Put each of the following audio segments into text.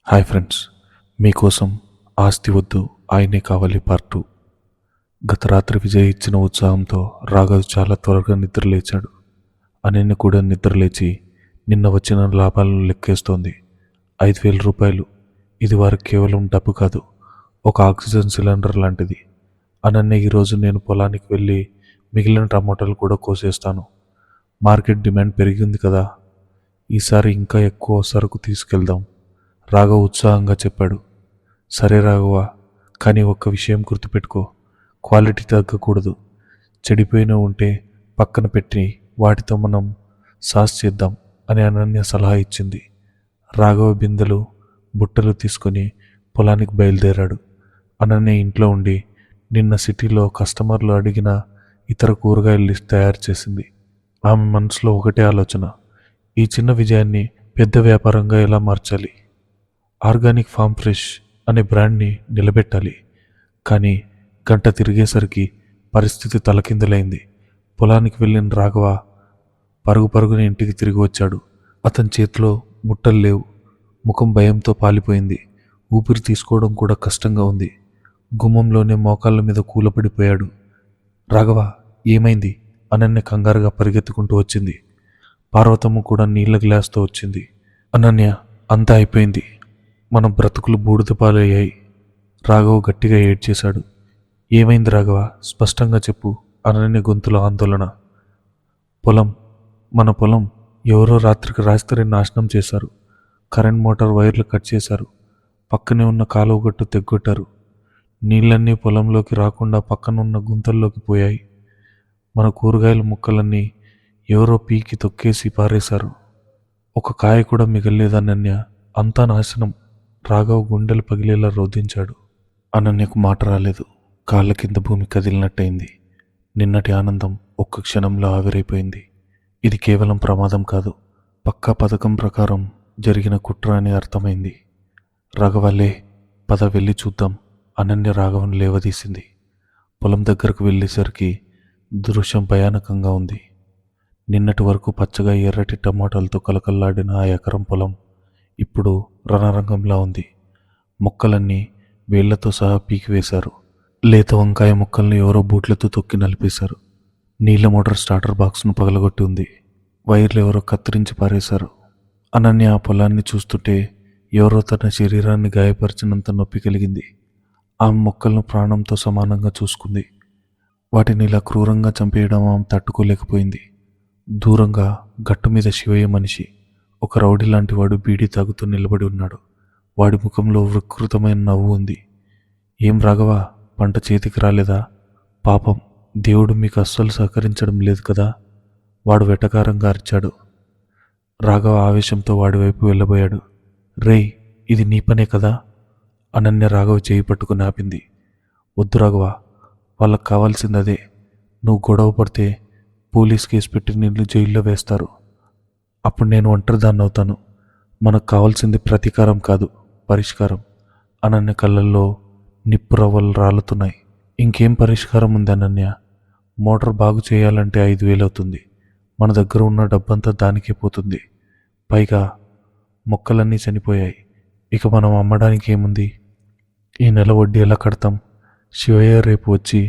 Hi friends, మీకోసం ఆస్తి వద్దు ఆయనే కావాలి పార్ట్ 2. గత రాత్రి విజయ్ ఇచ్చిన ఉత్సాహంతో రాఘవ్ చాలా త్వరగా నిద్రలేచాడు. అనన్య కూడా నిద్రలేచి నిన్న వచ్చిన లాభాలను లెక్కేస్తోంది. 5,000 రూపాయలు. ఇది వారికి కేవలం డబ్బు కాదు, ఒక ఆక్సిజన్ సిలిండర్ లాంటిది. అనన్య, ఈరోజు నేను పొలానికి వెళ్ళి మిగిలిన టమోటాలు కూడా కోసేస్తాను. మార్కెట్ డిమాండ్ పెరిగింది కదా, ఈసారి ఇంకా ఎక్కువ సరుకు తీసుకెళ్దాం, రాఘవ్ ఉత్సాహంగా చెప్పాడు. సరే రాఘవ, కానీ ఒక్క విషయం గుర్తుపెట్టుకో, క్వాలిటీ తగ్గకూడదు. చెడిపోయిన ఉంటే పక్కన పెట్టి వాటితో మనం సాస్ చేద్దాం అని అనన్య సలహా ఇచ్చింది. రాఘవ బిందెలు బుట్టలు తీసుకొని పొలానికి బయలుదేరాడు. అనన్య ఇంట్లో ఉండి నిన్న సిటీలో కస్టమర్లు అడిగిన ఇతర కూరగాయల లిస్ట్ తయారు చేసింది. ఆమె మనసులో ఒకటే ఆలోచన: ఈ చిన్న విజయాన్ని పెద్ద వ్యాపారంగా ఎలా మార్చాలి, ఆర్గానిక్ ఫామ్ ఫ్రెష్ అనే బ్రాండ్ని నిలబెట్టాలి. కానీ గంట తిరిగేసరికి పరిస్థితి తలకిందులైంది. పొలానికి వెళ్ళిన రాఘవ పరుగు పరుగున ఇంటికి తిరిగి వచ్చాడు. అతని చేతిలో బుట్టలు లేవు. ముఖం భయంతో పాలిపోయింది. ఊపిరి తీసుకోవడం కూడా కష్టంగా ఉంది. గుమ్మంలోనే మోకాళ్ళ మీద కూలపడిపోయాడు. రాఘవ, ఏమైంది? అనన్య కంగారుగా పరిగెత్తుకుంటూ వచ్చింది. పార్వతమ్మ కూడా నీళ్ల గ్లాస్తో వచ్చింది. అనన్య, అంతా అయిపోయింది, మన బ్రతుకులు బూడిద పాలయ్యాయి. రాఘవ గట్టిగా ఏడ్చేశాడు. ఏమైంది రాఘవ, స్పష్టంగా చెప్పు. అనన్య గొంతులో ఆందోళన. మన పొలం ఎవరో రాత్రికి రాత్రి నాశనం చేశారు. కరెంట్ మోటార్ వైర్లు కట్ చేశారు. పక్కనే ఉన్న కాలువ గట్టు తెగ్గొట్టారు. నీళ్ళన్నీ పొలంలోకి రాకుండా పక్కనున్న గుంతల్లోకి పోయాయి. మన కూరగాయల ముక్కలన్నీ ఎవరో పీకి తొక్కేసి పారేశారు. ఒక కాయ కూడా మిగల్లేదనన్య, అంతా నాశనం. రాఘవ్ గుండెలు పగిలేలా రోధించాడు. అనన్యకు మాట రాలేదు. కాళ్ళ కింద భూమి కదిలినట్టయింది. నిన్నటి ఆనందం ఒక్క క్షణంలో ఆవిరైపోయింది. ఇది కేవలం ప్రమాదం కాదు, పక్కా పథకం ప్రకారం జరిగిన కుట్ర అని అర్థమైంది. రాఘవలే, పద వెళ్ళి చూద్దాం. అనన్య రాఘవన్ లేవదీసింది. పొలం దగ్గరకు వెళ్ళేసరికి దృశ్యం భయానకంగా ఉంది. నిన్నటి వరకు పచ్చగా ఎర్రటి టమాటాలతో కలకల్లాడిన ఆ ఎకరం పొలం ఇప్పుడు రణరంగంలా ఉంది. మొక్కలన్నీ వేళ్లతో సహా పీకివేశారు. లేత వంకాయ మొక్కల్ని ఎవరో బూట్లతో తొక్కి నలిపేశారు. నీళ్ల మోటార్ స్టార్టర్ బాక్స్ను పగలగొట్టి ఉంది. వైర్లు ఎవరో కత్తిరించి పారేశారు. అనన్య ఆ పొలాన్ని చూస్తుంటే ఎవరో తన శరీరాన్ని గాయపరిచినంత నొప్పి కలిగింది. ఆమె మొక్కలను ప్రాణంతో సమానంగా చూసుకుంది. వాటిని ఇలా క్రూరంగా చంపేయడం ఆమె తట్టుకోలేకపోయింది. దూరంగా గట్టు మీద శివయ్య మనిషి, ఒక రౌడీ లాంటి వాడు బీడీ తాగుతూ నిలబడి ఉన్నాడు. వాడి ముఖంలో వికృతమైన నవ్వు ఉంది. ఏం రాఘవ, పంట చేతికి రాలేదా? పాపం, దేవుడు మీకు అస్సలు సహకరించడం లేదు కదా, వాడు వెటకారంగా అరిచాడు. రాఘవ ఆవేశంతో వాడి వైపు వెళ్ళబోయాడు. రేయ్, ఇది నీ పనే కదా? అనన్య రాఘవ చేయి పట్టుకుని ఆపింది. వద్దు రాఘవ, వాళ్ళకు కావాల్సింది అదే. నువ్వు గొడవ పడితే పోలీస్ కేసు పెట్టి నిన్ను జైల్లో వేస్తారు. అప్పుడు నేను ఒంటరిదాన్ని అవుతాను. మనకు కావాల్సింది ప్రతీకారం కాదు, పరిష్కారం. అనన్య కళ్ళల్లో నిప్పు రవ్వలు రాలుతున్నాయి. ఇంకేం పరిష్కారం ఉంది అనన్య? మోటార్ బాగు చేయాలంటే 5,000 అవుతుంది. మన దగ్గర ఉన్న డబ్బంతా దానికే పోతుంది. పైగా మొక్కలన్నీ చనిపోయాయి. ఇక మనం అమ్మడానికి ఏముంది? ఈ నెల వడ్డీ ఎలా కడతాం? శివయ్య రేపు వచ్చి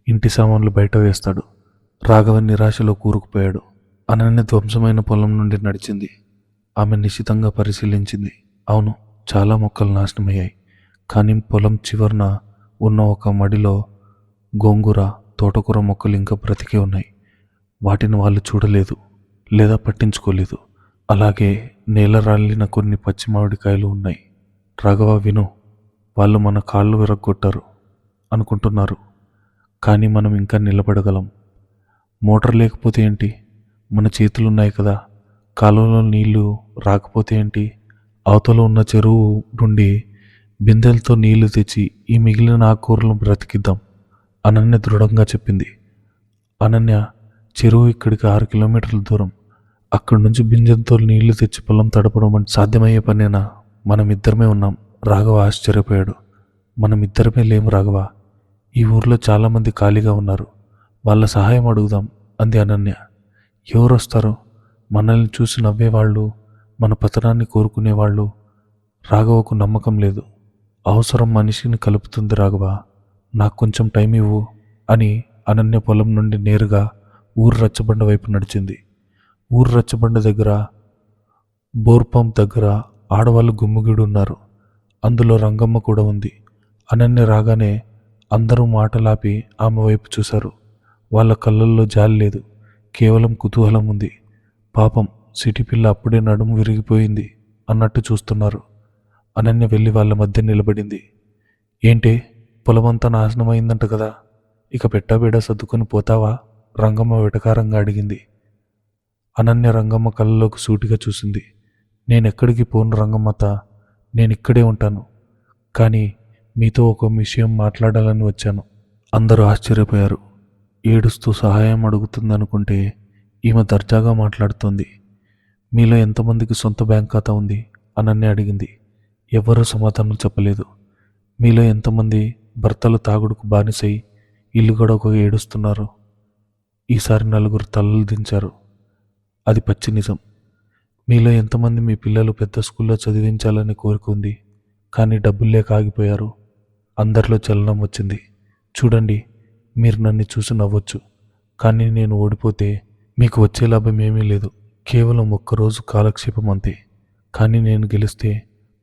ఇంటి సామాన్లు బయట వేస్తాడు. రాఘవన్ నిరాశలో కూరుకుపోయాడు. అనన్య ధ్వంసమైన పొలం నుండి నడిచింది. ఆమె నిశితంగా పరిశీలించింది. అవును, చాలా మొక్కలు నాశనమయ్యాయి. కానీ పొలం చివరన ఉన్న ఒక మడిలో గోంగూర, తోటకూర మొక్కలు ఇంకా బ్రతికే ఉన్నాయి. వాటిని వాళ్ళు చూడలేదు లేదా పట్టించుకోలేదు. అలాగే నేల రాలిన కొన్ని పచ్చి మామిడికాయలు ఉన్నాయి. రాఘవ విను, వాళ్ళు మన కాళ్ళు విరగ్గొట్టారు అనుకుంటున్నారు, కానీ మనం ఇంకా నిలబడగలం. మోటార్ లేకపోతే ఏంటి, మన చేతులున్నాయి కదా. కాలువలో నీళ్లు రాకపోతే ఏంటి, అవతల ఉన్న చెరువు నుండి బిందెలతో నీళ్లు తెచ్చి ఈ మిగిలిన ఆకుకూరలను బ్రతికిద్దాం, అనన్య దృఢంగా చెప్పింది. అనన్య, చెరువు ఇక్కడికి 6 కిలోమీటర్ల దూరం. అక్కడి నుంచి బిందెలతో నీళ్లు తెచ్చి పొలం తడపడం అంటే సాధ్యమయ్యే పనేనా? మనమిద్దరమే ఉన్నాం. రాఘవ ఆశ్చర్యపోయాడు. మనమిద్దరమే లేము రాఘవ, ఈ ఊర్లో చాలామంది ఖాళీగా ఉన్నారు. వాళ్ళ సహాయం అడుగుదాం అంది అనన్య. ఎవరు వస్తారు? మనల్ని చూసి నవ్వేవాళ్ళు, మన పతనాన్ని కోరుకునేవాళ్ళు. రాఘవకు నమ్మకం లేదు. అవసరం మనిషిని కలుపుతుంది రాఘవ, నాకు కొంచెం టైం ఇవ్వు అని అనన్య పొలం నుండి నేరుగా ఊరు రచ్చబండ వైపు నడిచింది. ఊరు రచ్చబండ దగ్గర బోర్ పంప్ దగ్గర ఆడవాళ్ళు గుమ్మిగూడి ఉన్నారు. అందులో రంగమ్మ కూడా ఉంది. అనన్య రాగానే అందరూ మాటలాపి ఆమె వైపు చూశారు. వాళ్ళ కళ్ళల్లో జాలి లేదు, కేవలం కుతూహలం ఉంది. పాపం సిటీ పిల్ల అప్పుడే నడుము విరిగిపోయింది అన్నట్టు చూస్తున్నారు. అనన్య వెళ్ళి వాళ్ళ మధ్య నిలబడింది. ఏంటి, పొలమంతా నాశనమైందంట కదా, ఇక పెట్టాబేడ సర్దుకొని పోతావా? రంగమ్మ వెటకారంగా అడిగింది. అనన్య రంగమ్మ కళ్ళలోకి సూటిగా చూసింది. నేనెక్కడికి పోను రంగమ్మత, నేనిక్కడే ఉంటాను. కానీ మీతో ఒక విషయం మాట్లాడాలని వచ్చాను. అందరూ ఆశ్చర్యపోయారు. ఏడుస్తూ సహాయం అడుగుతుందనుకుంటే ఈమె దర్జాగా మాట్లాడుతోంది. మీలో ఎంతమందికి సొంత బ్యాంక్ ఖాతా ఉంది? అనన్య అడిగింది. ఎవ్వరూ సమాధానం చెప్పలేదు. మీలో ఎంతమంది భర్తలు తాగుడుకు బానిసై ఇల్లు గడవక ఏడుస్తున్నారు? ఈసారి నలుగురు తలలు దించారు. అది పచ్చి నిజం. మీలో ఎంతమంది మీ పిల్లలు పెద్ద స్కూల్లో చదివించాలని కోరిక ఉంది, కానీ డబ్బులు లేక ఆగిపోయారు? అందరిలో చలనం వచ్చింది. చూడండి, మీరు నన్ను చూసి నవ్వచ్చు, కానీ నేను ఓడిపోతే మీకు వచ్చే లాభం ఏమీ లేదు. కేవలం ఒక్కరోజు కాలక్షేపం అంతే. కానీ నేను గెలిస్తే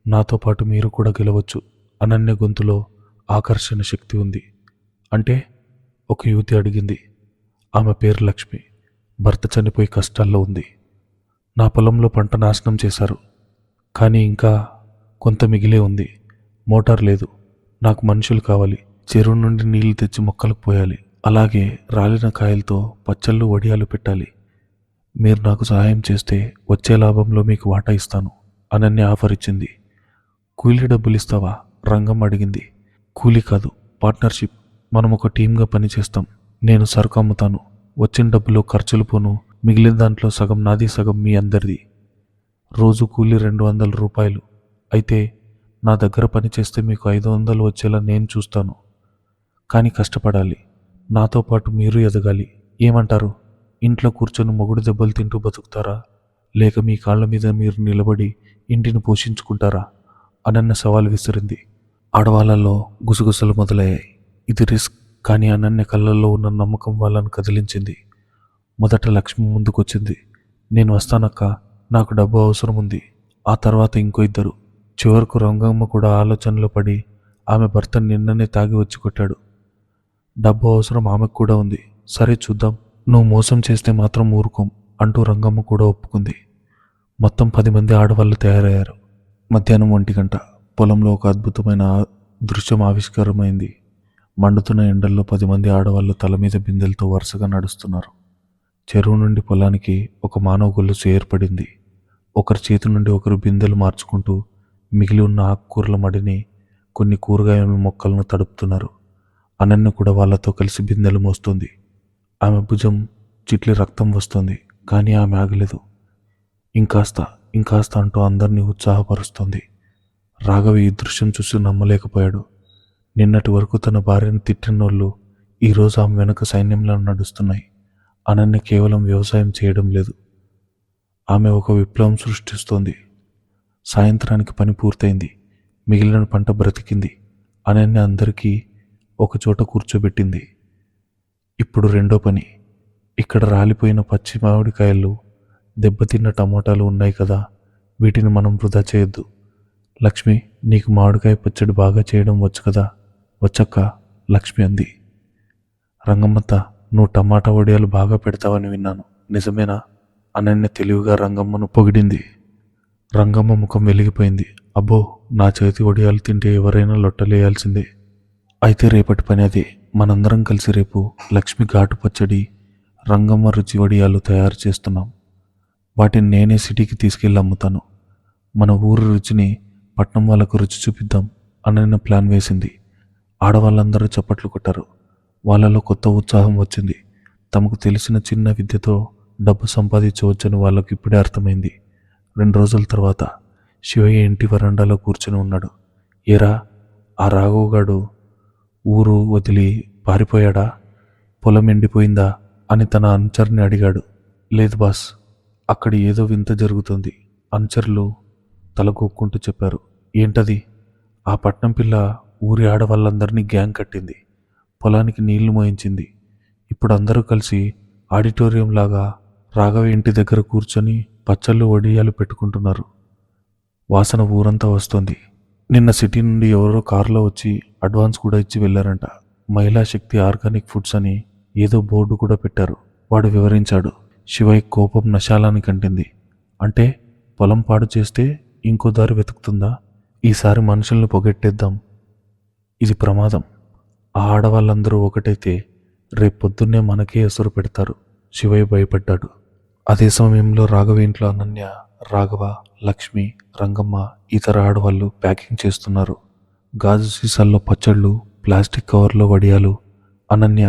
నాతో పాటు మీరు కూడా గెలవచ్చు. అనన్య గొంతులో ఆకర్షణ శక్తి ఉంది. అంటే? ఒక యువతి అడిగింది. ఆమె పేరు లక్ష్మి. భర్త చనిపోయి కష్టాల్లో ఉంది. నా పొలంలో పంట నాశనం చేశారు, కానీ ఇంకా కొంత మిగిలే ఉంది. మోటార్ లేదు. నాకు మనుషులు కావాలి. చెరువు నుండి నీళ్లు తెచ్చి మొక్కలకు పోయాలి. అలాగే రాలిన కాయలతో పచ్చళ్ళు వడియాలు పెట్టాలి. మీరు నాకు సహాయం చేస్తే వచ్చే లాభంలో మీకు వాటా ఇస్తాను. అనన్య ఆఫర్ ఇచ్చింది. కూలీ డబ్బులు ఇస్తావా? రంగం అడిగింది. కూలీ కాదు, పార్ట్నర్షిప్. మనం ఒక టీమ్గా పనిచేస్తాం. నేను సరుకు అమ్ముతాను, వచ్చిన డబ్బులో ఖర్చులు పోను, మిగిలిన దాంట్లో సగం నాది, సగం మీ అందరిది. రోజు కూలీ 200 రూపాయలు. అయితే నా దగ్గర పని చేస్తే మీకు 500 వచ్చేలా నేను చూస్తాను. కానీ కష్టపడాలి. నాతో పాటు మీరు ఎదగాలి. ఏమంటారు? ఇంట్లో కూర్చొని మొగుడు దెబ్బలు తింటూ బతుకుతారా, లేక మీ కాళ్ళ మీద మీరు నిలబడి ఇంటిని పోషించుకుంటారా? అనన్య సవాల్ విసిరింది. ఆడవాళ్ళలో గుసగుసలు మొదలయ్యాయి. ఇది రిస్క్, కానీ అనన్య కళ్ళల్లో ఉన్న నమ్మకం వాళ్ళను కదిలించింది. మొదట లక్ష్మి ముందుకొచ్చింది. నేను వస్తానక్క, నాకు డబ్బు అవసరం ఉంది. ఆ తర్వాత ఇంకో ఇద్దరు. చివరకు రంగమ్మ కూడా ఆలోచనలో పడి ఆమె భర్త నిన్ననే తాగి వచ్చి కొట్టాడు. డబ్బు అవసరం ఆమెకు కూడా ఉంది. సరే చూద్దాం, నువ్వు మోసం చేస్తే మాత్రం ఊరుకోం అంటూ రంగమ్మ కూడా ఒప్పుకుంది. మొత్తం 10 మంది ఆడవాళ్ళు తయారయ్యారు. మధ్యాహ్నం 1 గంట. పొలంలో ఒక అద్భుతమైన దృశ్యం ఆవిష్కారమైంది. మండుతున్న ఎండల్లో 10 మంది ఆడవాళ్ళు తల మీద బిందెలతో వరుసగా నడుస్తున్నారు. చెరువు నుండి పొలానికి ఒక మానవ గొలుసు ఏర్పడింది. ఒకరి చేతి నుండి ఒకరు బిందెలు మార్చుకుంటూ మిగిలి ఉన్న ఆకుకూరల మడిని, కొన్ని కూరగాయల మొక్కలను తడుపుతున్నారు. అనన్య కూడా వాళ్ళతో కలిసి బిందెలు మోస్తుంది. ఆమె భుజం చిట్లి రక్తం వస్తుంది, కానీ ఆమె ఆగలేదు. ఇంకాస్త ఇంకాస్త అంటూ అందరినీ ఉత్సాహపరుస్తోంది. రాఘవ ఈ దృశ్యం చూసి నమ్మలేకపోయాడు. నిన్నటి వరకు తన భార్యను తిట్టినోళ్ళు ఈరోజు ఆమె వెనుక సైన్యంలా నడుస్తున్నాయి. అనన్య కేవలం వ్యవసాయం చేయడం లేదు, ఆమె ఒక విప్లవం సృష్టిస్తోంది. సాయంత్రానికి పని పూర్తయింది. మిగిలిన పంట బ్రతికింది. అనన్య అందరికీ ఒకచోట కూర్చోబెట్టింది. ఇప్పుడు రెండో పని. ఇక్కడ రాలిపోయిన పచ్చి మామిడికాయలు, దెబ్బతిన్న టమోటాలు ఉన్నాయి కదా, వీటిని మనం వృధా చేయొద్దు. లక్ష్మి, నీకు మామిడికాయ పచ్చడి బాగా చేయడం వచ్చు కదా? వచ్చక్క, లక్ష్మి అంది. రంగమ్మత్త, నువ్వు టమాటా వడియాలు బాగా పెడతావని విన్నాను, నిజమేనా? అనన్య తెలివిగా రంగమ్మను పొగిడింది. రంగమ్మ ముఖం వెలిగిపోయింది. అబ్బో, నా చేతి వడియాలు తింటే ఎవరైనా లొట్టలేయాల్సిందే. అయితే రేపటి పని అదే. మనందరం కలిసి రేపు లక్ష్మి ఘాటు పచ్చడి, రంగమ్మ రుచి వడియాలు తయారు చేస్తున్నాం. వాటిని నేనే సిటీకి తీసుకెళ్ళి అమ్ముతాను. మన ఊరు రుచిని పట్నం వాళ్ళకు రుచి చూపిద్దాం అనన్య ప్లాన్ వేసింది. ఆడవాళ్ళందరూ చప్పట్లు కొట్టారు. వాళ్ళలో కొత్త ఉత్సాహం వచ్చింది. తమకు తెలిసిన చిన్న విద్యతో డబ్బు సంపాదించవచ్చని వాళ్ళకి ఇప్పుడే అర్థమైంది. 2 రోజుల తర్వాత శివయ్య ఇంటి వరండాలో కూర్చొని ఉన్నాడు. ఏరా, ఆ రాఘవగాడు ఊరు వదిలి పారిపోయాడా? పొలం ఎండిపోయిందా అని తన అనుచరుని అడిగాడు. లేదు బాస్, అక్కడ ఏదో వింత జరుగుతుంది, అనుచరులు తలకొక్కుంటూ చెప్పారు. ఏంటది? ఆ పట్నం పిల్ల ఊరి ఆడవాళ్ళందరినీ గ్యాంగ్ కట్టింది. పొలానికి నీళ్లు మోయించింది. ఇప్పుడు అందరూ కలిసి ఆడిటోరియం లాగా రాఘవ ఇంటి దగ్గర కూర్చొని పచ్చళ్ళు వడియాలు పెట్టుకుంటున్నారు. వాసన ఊరంతా వస్తోంది. నిన్న సిటీ నుండి ఎవరో కారులో వచ్చి అడ్వాన్స్ కూడా ఇచ్చి వెళ్ళారంట. మహిళా శక్తి ఆర్గానిక్ ఫుడ్స్ అని ఏదో బోర్డు కూడా పెట్టారు. వాడు వివరించాడు. శివయ్య కోపం నశాలానికి అంటింది. అంటే పొలం పాడు చేస్తే ఇంకో దారి వెతుకుతుందా? ఈసారి మనుషుల్ని పొగెట్టేద్దాం. ఇది ప్రమాదం. ఆ ఆడవాళ్ళందరూ ఒకటైతే రేపొద్దున్నే మనకే ఎసురు పెడతారు. శివయ్య భయపడ్డాడు. అదే సమయంలో రాఘవ ఇంట్లో అనన్య, రాఘవ, లక్ష్మి, రంగమ్మ, ఇతర ఆడవాళ్ళు ప్యాకింగ్ చేస్తున్నారు. గాజు సీసాల్లో పచ్చళ్ళు, ప్లాస్టిక్ కవర్లో వడియాలు. అనన్య,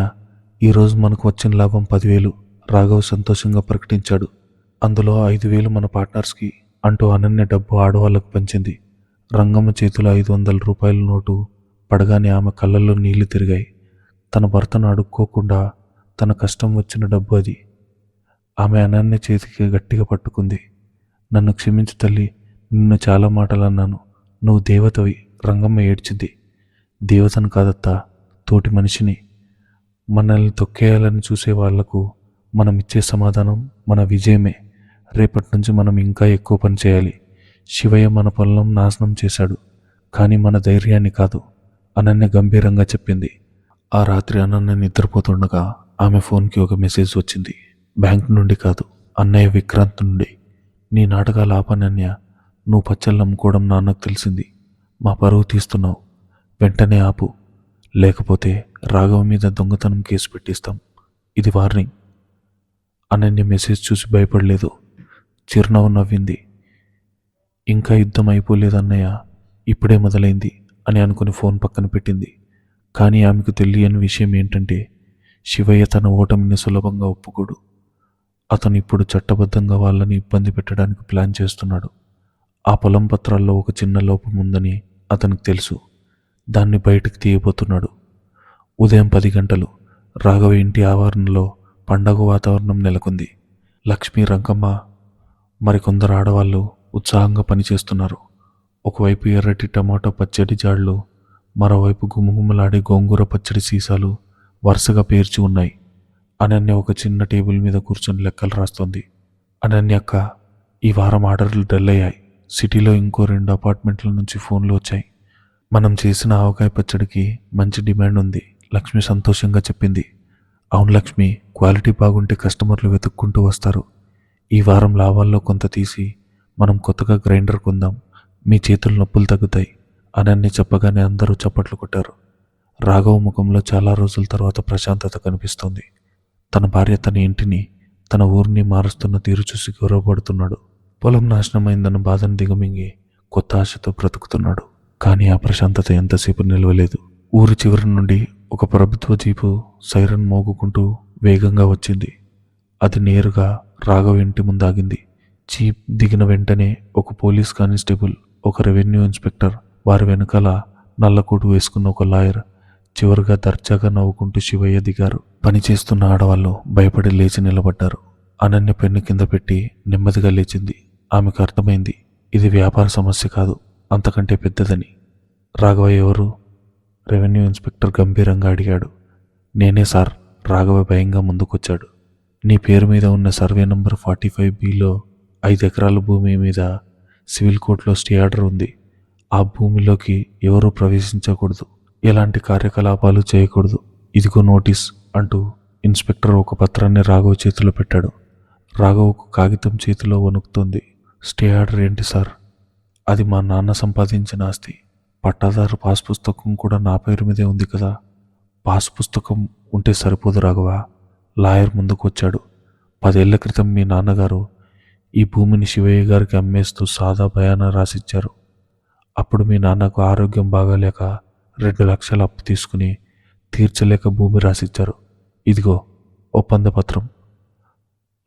ఈరోజు మనకు వచ్చిన లాభం 10,000 రాఘవ్ సంతోషంగా ప్రకటించాడు. అందులో 5,000 మన పార్ట్నర్స్కి అంటూ అనన్య డబ్బు ఆడవాళ్లకు పంచింది. రంగమ్మ చేతిలో 500 రూపాయల నోటు పడగానే ఆమె కళ్ళల్లో నీళ్లు తిరిగాయి. తన భర్తను అడుక్కోకుండా తన కష్టం వచ్చిన డబ్బు అది. ఆమె అనన్య చేతికి గట్టిగా పట్టుకుంది. నన్ను క్షమించు తల్లి, నిన్ను చాలా మాటలు అన్నాను. నువ్వు దేవతవి. రంగమ్మ ఏడ్చింది. దేవతను కాదత్తా, తోటి మనిషిని. మనల్ని తొక్కేయాలని చూసే వాళ్లకు మనం ఇచ్చే సమాధానం మన విజయమే. రేపటి నుంచి మనం ఇంకా ఎక్కువ పని చేయాలి. శివయ్య మన పొలం నాశనం చేశాడు, కానీ మన ధైర్యాన్ని కాదు, అనన్య గంభీరంగా చెప్పింది. ఆ రాత్రి అనన్య నిద్రపోతుండగా ఆమె ఫోన్కి ఒక మెసేజ్ వచ్చింది. బ్యాంక్ నుండి కాదు, అన్నయ్య విక్రాంత్ నుండి. నీ నాటకాలు ఆపనన్య. నువ్వు పచ్చళ్ళు అమ్ముకోవడం నాన్నకు తెలిసింది. మా పరువు తీస్తున్నావు. వెంటనే ఆపు, లేకపోతే రాఘవ మీద దొంగతనం కేసు పెట్టిస్తాం. ఇది వార్నింగ్. అనన్య మెసేజ్ చూసి భయపడలేదు. చిరునవ్వు నవ్వింది. ఇంకా యుద్ధం అయిపోలేదన్నయ్య, ఇప్పుడే మొదలైంది అని అనుకుని ఫోన్ పక్కన పెట్టింది. కానీ ఆమెకు తెలియని విషయం ఏంటంటే శివయ్య తన ఓటమిని సులభంగా ఒప్పుకోడు. అతను ఇప్పుడు చట్టబద్ధంగా వాళ్ళని ఇబ్బంది పెట్టడానికి ప్లాన్ చేస్తున్నాడు. ఆ పొలం పత్రాల్లో ఒక చిన్న లోపం ఉందని అతనికి తెలుసు. దాన్ని బయటకు తీయబోతున్నాడు. ఉదయం 10 గంటలు రాఘవ ఇంటి ఆవరణలో పండగ వాతావరణం నెలకొంది. లక్ష్మి, రంగమ్మ, మరికొందరు ఆడవాళ్ళు ఉత్సాహంగా పనిచేస్తున్నారు. ఒకవైపు ఎర్రటి టమాటో పచ్చడి జాడ్లు, మరోవైపు గుమగుమలాడే గోంగూర పచ్చడి సీసాలు వరుసగా పేర్చి ఉన్నాయి. అనన్య ఒక చిన్న టేబుల్ మీద కూర్చొని లెక్కలు రాస్తోంది. అనన్య అక్క, ఈ వారం ఆర్డర్లు డల్ అయ్యాయి. సిటీలో ఇంకో 2 అపార్ట్మెంట్ల నుంచి ఫోన్లు వచ్చాయి. మనం చేసిన ఆవకాయ పచ్చడికి మంచి డిమాండ్ ఉంది, లక్ష్మి సంతోషంగా చెప్పింది. అవును లక్ష్మి, క్వాలిటీ బాగుంటే కస్టమర్లు వెతుక్కుంటూ వస్తారు. ఈ వారం లాభాల్లో కొంత తీసి మనం కొత్తగా గ్రైండర్ కొందాం. మీ చేతులు నొప్పులు తగ్గుతాయి. అనన్య చెప్పగానే అందరూ చప్పట్లు కొట్టారు. రాఘవ ముఖంలో చాలా రోజుల తర్వాత ప్రశాంతత కనిపిస్తోంది. తన భార్య తన ఇంటిని, తన ఊరిని మారుస్తున్న తీరు చూసి గౌరవపడుతున్నాడు. పొలం నాశనమైందన్న బాధను దిగమింగి కొత్త ఆశతో బ్రతుకుతున్నాడు. కానీ ఆ ప్రశాంతత ఎంతసేపు నిలవలేదు. ఊరి చివరి నుండి ఒక ప్రభుత్వ జీపు సైరన్ మోగుకుంటూ వేగంగా వచ్చింది. అది నేరుగా రాఘవ ఇంటి ముందాగింది. జీప్ దిగిన వెంటనే ఒక పోలీస్ కానిస్టేబుల్, ఒక రెవెన్యూ ఇన్స్పెక్టర్, వారి వెనకాల నల్లకోటు వేసుకున్న ఒక లాయర్, చివరిగా దర్జాగా నవ్వుకుంటూ శివయ్య దిగారు. పనిచేస్తున్న ఆడవాళ్ళు భయపడి లేచి నిలబడ్డారు. అనన్య పెన్ను కింద పెట్టి నెమ్మదిగా లేచింది. ఆమెకు అర్థమైంది, ఇది వ్యాపార సమస్య కాదు, అంతకంటే పెద్దదని. రాఘవ ఎవరు? రెవెన్యూ ఇన్స్పెక్టర్ గంభీరంగా అడిగాడు. నేనే సార్. రాఘవ భయంగా ముందుకొచ్చాడు. నీ పేరు మీద ఉన్న సర్వే నంబర్ 45Bలో 5 ఎకరాల భూమి మీద సివిల్ కోర్టులో స్టే ఆర్డర్ ఉంది. ఆ భూమిలోకి ఎవరూ ప్రవేశించకూడదు, ఎలాంటి కార్యకలాపాలు చేయకూడదు. ఇదిగో నోటీస్ అంటూ ఇన్స్పెక్టర్ ఒక పత్రాన్ని రాఘవ చేతిలో పెట్టాడు. రాఘవకు కాగితం చేతిలో వణుకుతోంది. స్టే ఆర్డర్ ఏంటి సార్? అది మా నాన్న సంపాదించిన ఆస్తి. పట్టాదారు పాస్ పుస్తకం కూడా నా పేరు మీదే ఉంది కదా. పాస్ పుస్తకం ఉంటే సరిపోదు రాఘవ. లాయర్ ముందుకు వచ్చాడు. 10 ఏళ్ల క్రితం మీ నాన్నగారు ఈ భూమిని శివయ్య గారికి అమ్మేస్తూ సాదా భయాన రాసిచ్చారు. అప్పుడు మీ నాన్నకు ఆరోగ్యం బాగాలేక 2 లక్షల అప్పు తీసుకుని తీర్చలేక భూమి రాసిచ్చారు. ఇదిగో ఒప్పంద పత్రం.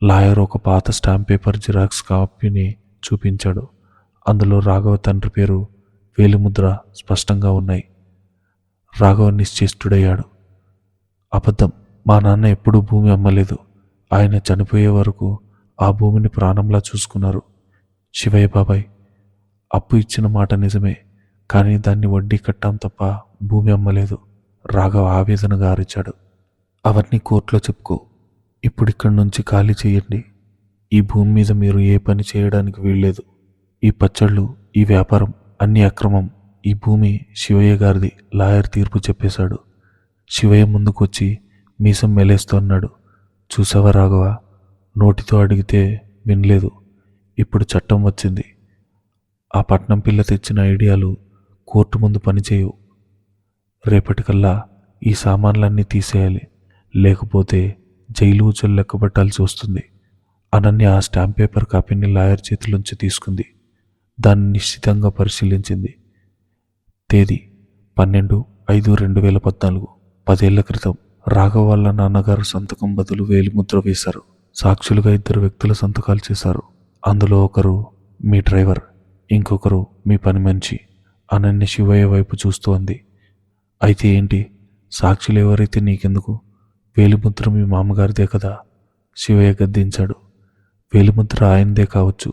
లాయర్ ఒక పాత స్టాంప్ పేపర్ జిరాక్స్ కాపీని చూపించాడు. అందులో రాఘవ తండ్రి పేరు, వేలిముద్ర స్పష్టంగా ఉన్నాయి. రాఘవ నిశ్చేష్టుడయ్యాడు. అబద్ధం. మా నాన్న ఎప్పుడూ భూమి అమ్మలేదు. ఆయన చనిపోయే వరకు ఆ భూమిని ప్రాణంలా చూసుకున్నారు. శివయ్య బాబాయ్, అప్పు ఇచ్చిన మాట నిజమే, కానీ దాన్ని వడ్డీ కట్టాం తప్ప భూమి అమ్మలేదు. రాఘవ ఆవేదనగా అరిచాడు. అవన్నీ కోర్టులో చెప్పుకో. ఇప్పుడు ఇక్కడి నుంచి ఖాళీ చేయండి. ఈ భూమి మీద మీరు ఏ పని చేయడానికి వీల్లేదు. ఈ పచ్చళ్ళు, ఈ వ్యాపారం అన్ని అక్రమం. ఈ భూమి శివయ్య గారిది. లాయర్ తీర్పు చెప్పేశాడు. శివయ్య ముందుకొచ్చి మీసం మెలేస్తూ అన్నాడు. చూసావా రాఘవ, నోటితో అడిగితే వినలేదు. ఇప్పుడు చట్టం వచ్చింది. ఆ పట్నం పిల్ల తెచ్చిన ఐడియాలు కోర్టు ముందు పనిచేయవు. రేపటికల్లా ఈ సామాన్లన్నీ తీసేయాలి, లేకపోతే జైలు ఊచలు లెక్కబట్టాల్సి వస్తుంది. అనన్య ఆ స్టాంప్ పేపర్ కాపీని లాయర్ చేతిలోంచి తీసుకుంది. దాన్ని నిశ్చితంగా పరిశీలించింది. తేదీ 12/5/2014. 10 ఏళ్ల క్రితం. రాఘవ వాళ్ళ నాన్నగారు సంతకం బదులు వేలిముద్ర వేశారు. సాక్షులుగా 2 వ్యక్తుల సంతకాలు చేశారు. అందులో ఒకరు మీ డ్రైవర్, ఇంకొకరు మీ పని మనిషి. అనన్య శివయ్య వైపు చూస్తూ అంది. అయితే ఏంటి? సాక్షులు ఎవరైతే నీకెందుకు? వేలిముద్ర మీ మామగారిదే కదా? శివయ్య గద్దించాడు. వేలిముద్ర ఆయనదే కావచ్చు,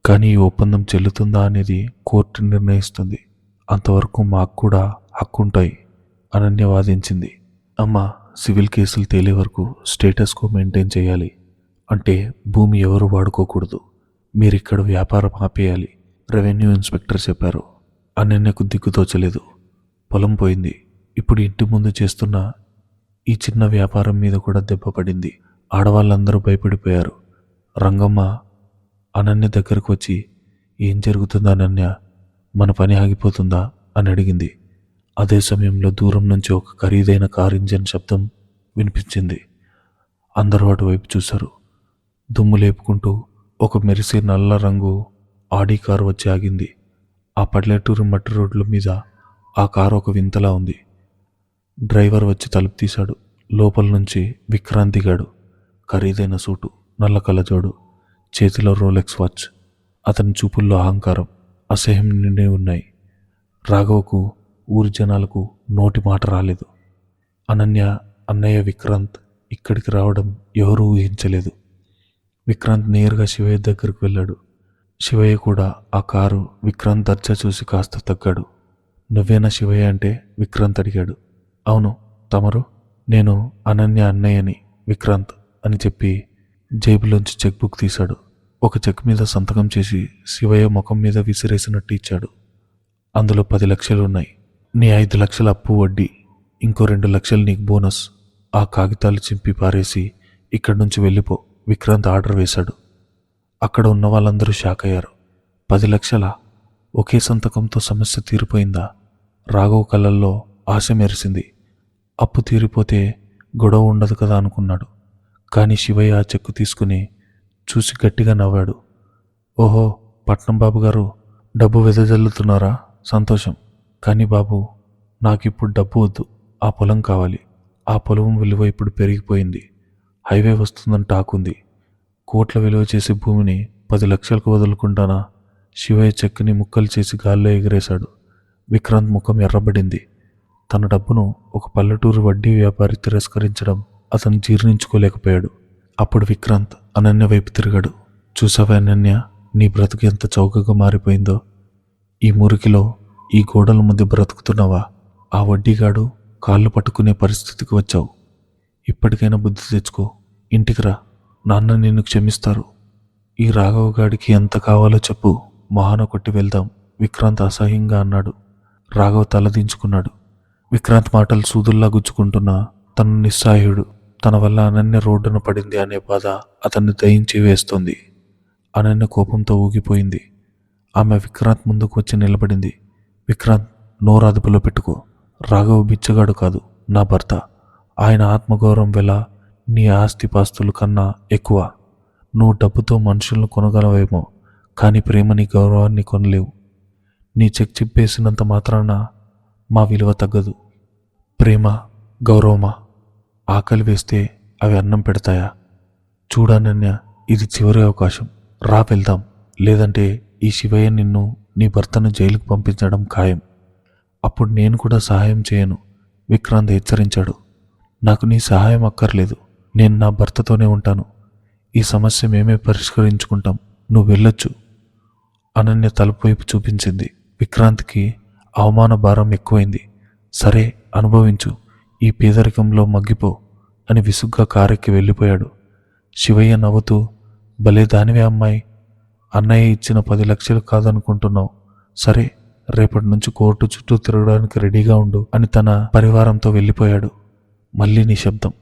కానీ ఈ ఒప్పందం చెల్లుతుందా అనేది కోర్టు నిర్ణయిస్తుంది. అంతవరకు మాకు కూడా హక్కుంటాయి, అనన్య వాదించింది. అమ్మా, సివిల్ కేసులు తేలే వరకు స్టేటస్ కో మెయింటైన్ చేయాలి. అంటే భూమి ఎవరు వాడుకోకూడదు. మీరిక్కడ వ్యాపారం ఆపేయాలి, రెవెన్యూ ఇన్స్పెక్టర్ చెప్పారు. అనన్యకు దిక్కుతోచలేదు. పొలం పోయింది. ఇప్పుడు ఇంటి ముందు చేస్తున్న ఈ చిన్న వ్యాపారం మీద కూడా దెబ్బ పడింది. ఆడవాళ్ళందరూ భయపడిపోయారు. రంగమ్మ అనన్య దగ్గరకు వచ్చి, ఏం జరుగుతుందా అనన్య, మన పని ఆగిపోతుందా అని అడిగింది. అదే సమయంలో దూరం నుంచి ఒక ఖరీదైన కార్ ఇంజన్ శబ్దం వినిపించింది. అందరూ అటువైపు చూశారు. దుమ్ము లేపుకుంటూ ఒక మెరిసే నల్ల రంగు ఆడి కారు వచ్చి ఆగింది. ఆ పల్లెటూరు మట్టి రోడ్ల మీద ఆ కారు ఒక వింతలా ఉంది. డ్రైవర్ వచ్చి తలుపు తీశాడు. లోపల నుంచి విక్రాంత్ దిగాడు. ఖరీదైన సూటు, నల్ల కళ్ళజోడు, చేతిలో రోలెక్స్ వాచ్. అతని చూపుల్లో అహంకారం, అసహ్యం నిండి ఉన్నాయి. రాఘవకు, ఊరి జనాలకు నోటి మాట రాలేదు. అనన్య, అన్నయ్య విక్రాంత్ ఇక్కడికి రావడం ఎవరూ ఊహించలేదు. విక్రాంత్ నేరుగా శివయ్య దగ్గరకు వెళ్ళాడు. శివయ్య కూడా ఆ కారు విక్రాంత్ దర్జా చూసి కాస్త తగ్గాడు. నువ్వేనా శివయ్య అంటే విక్రాంత్ అడిగాడు. అవును, తమరు? నేను అనన్య అన్నయ్యని, విక్రాంత్ అని చెప్పి జేబులోంచి చెక్ బుక్ తీశాడు. ఒక చెక్ మీద సంతకం చేసి శివయ్య ముఖం మీద విసిరేసినట్టు ఇచ్చాడు. అందులో 10 లక్షలు ఉన్నాయి. నీ 5 లక్షల అప్పు వడ్డీ, ఇంకో 2 లక్షలు నీకు బోనస్. ఆ కాగితాలు చింపి పారేసి ఇక్కడి నుంచి వెళ్ళిపో, విక్రాంత్ ఆర్డర్ వేశాడు. అక్కడ ఉన్న వాళ్ళందరూ షాక్ అయ్యారు. 10 లక్షల? ఒకే సంతకంతో సమస్య తీరిపోయిందా? రాఘవ్ కళ్ళల్లో ఆశ మెరిసింది. అప్పు తీరిపోతే గొడవ ఉండదు కదా అనుకున్నాడు. కానీ శివయ్య ఆ చెక్కు తీసుకుని చూసి గట్టిగా నవ్వాడు. ఓహో, పట్నం బాబు గారు, డబ్బు వెదజల్లుతున్నారా? సంతోషం. కానీ బాబు, నాకిప్పుడు డబ్బు వద్దు, ఆ పొలం కావాలి. ఆ పొలం విలువ ఇప్పుడు పెరిగిపోయింది. హైవే వస్తుందని టాకుంది. కోట్ల విలువ చేసే భూమిని 10 లక్షలకు వదులుకుంటానా? శివయ్య చెక్కుని ముక్కలు చేసి గాల్లో ఎగిరేశాడు. విక్రాంత్ ముఖం ఎర్రబడింది. తన డబ్బును ఒక పల్లెటూరు వడ్డీ వ్యాపారి తిరస్కరించడం అతను జీర్ణించుకోలేకపోయాడు. అప్పుడు విక్రాంత్ అనన్య వైపు తిరిగాడు. చూసావా అనన్య, నీ బ్రతుకు ఎంత చౌకగా మారిపోయిందో. ఈ మురికిలో, ఈ గోడల మధ్య బ్రతుకుతున్నావా? ఆ వడ్డీగాడు కాళ్ళు పట్టుకునే పరిస్థితికి వచ్చావు. ఇప్పటికైనా బుద్ధి తెచ్చుకో. ఇంటికి రా, నాన్న నిన్ను క్షమిస్తారు. ఈ రాఘవ గాడికి ఎంత కావాలో చెప్పు, మొహాన కొట్టి వెళ్దాం, విక్రాంత్ అసహ్యంగా అన్నాడు. రాఘవ్ తలదించుకున్నాడు. విక్రాంత్ మాటలు సూదుల్లా గుచ్చుకుంటున్నా తను నిస్సహాయుడు. తన వల్ల అనన్య రోడ్డున పడింది అనే బాధ అతన్ని దయించి వేస్తోంది. అనన్య కోపంతో ఊగిపోయింది. ఆమె విక్రాంత్ ముందుకు వచ్చి నిలబడింది. విక్రాంత్, నోరు అదుపులో పెట్టుకో. రాఘవ్ బిచ్చగాడు కాదు, నా భర్త. ఆయన ఆత్మగౌరవం వెల నీ ఆస్తిపాస్తుల కన్నా ఎక్కువ. నువ్వు డబ్బుతో మనుషులను కొనగలవేమో, కానీ ప్రేమని, గౌరవాన్ని కొనలేవు. నీ చెక్ చిప్పేసినంత మాత్రాన మా విలువ తగ్గదు. ప్రేమ, గౌరవమా? ఆకలి వేస్తే అవి అన్నం పెడతాయా? చూడనన్య, ఇది చివరి అవకాశం. రా వెళ్దాం, లేదంటే ఈ శివయ్య నిన్ను, నీ భర్తను జైలుకు పంపించడం ఖాయం. అప్పుడు నేను కూడా సహాయం చేయను, విక్రాంత్ హెచ్చరించాడు. నాకు నీ సహాయం అక్కర్లేదు. నేను నా భర్తతోనే ఉంటాను. ఈ సమస్య మేమే పరిష్కరించుకుంటాం. నువ్వు వెళ్ళొచ్చు. అనన్య తలుపు వైపు చూపించింది. విక్రాంత్కి అవమాన భారం ఎక్కువైంది. సరే అనుభవించు, ఈ పేదరికంలో మగ్గిపో అని విసుగ్గా కారెక్కి వెళ్ళిపోయాడు. శివయ్య నవ్వుతూ, భలే దానివే అమ్మాయి, అన్నయ్య ఇచ్చిన 10 లక్షలు కాదనుకుంటున్నావు. సరే, రేపటి నుంచి కోర్టు చుట్టూ తిరగడానికి రెడీగా ఉండు అని తన పరివారంతో వెళ్ళిపోయాడు. మళ్ళీ నిశ్శబ్దం.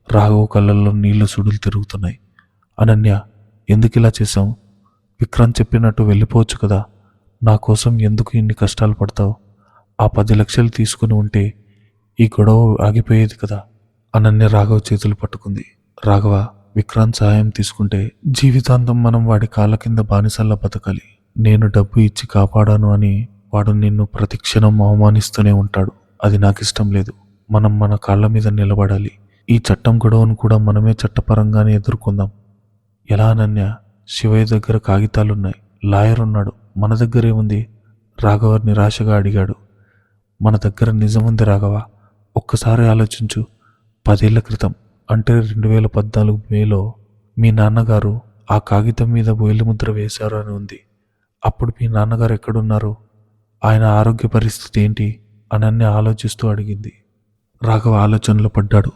రాఘవ్ కళ్ళల్లో నీళ్లు సుడులు తిరుగుతున్నాయి. అనన్య, ఎందుకిలా చేశావు? విక్రాంత్ చెప్పినట్టు వెళ్ళిపోవచ్చు కదా. నా కోసం ఎందుకు ఇన్ని కష్టాలు పడతావు? ఆ 10 లక్షలు తీసుకుని ఉంటే ఈ గొడవ ఆగిపోయేది కదా. అనన్య రాఘవ్ చేతులు పట్టుకుంది. రాఘవ, విక్రాంత్ సహాయం తీసుకుంటే జీవితాంతం మనం వాడి కాళ్ళ కింద బానిసల్లా బతకాలి. నేను డబ్బు ఇచ్చి కాపాడాను అని వాడు నిన్ను ప్రతిక్షణం అవమానిస్తూనే ఉంటాడు. అది నాకిష్టం లేదు. మనం మన కాళ్ళ మీద నిలబడాలి. ఈ చట్టం గొడవను కూడా మనమే చట్టపరంగానే ఎదుర్కొందాం. ఎలా అనన్య? శివయ్య దగ్గర కాగితాలున్నాయి, లాయర్ ఉన్నాడు. మన దగ్గరే ఉంది? రాఘవ నిరాశగా అడిగాడు. మన దగ్గర నిజముంది రాఘవ. ఒక్కసారి ఆలోచించు. 10 ఏళ్ల క్రితం, అంటే 2014 మేలో మీ నాన్నగారు ఆ కాగితం మీద వేలిముద్ర వేశారు అని ఉంది. అప్పుడు మీ నాన్నగారు ఎక్కడున్నారు? ఆయన ఆరోగ్య పరిస్థితి ఏంటి? అనన్య ఆలోచిస్తూ అడిగింది. రాఘవ ఆలోచనలో పడ్డాడు.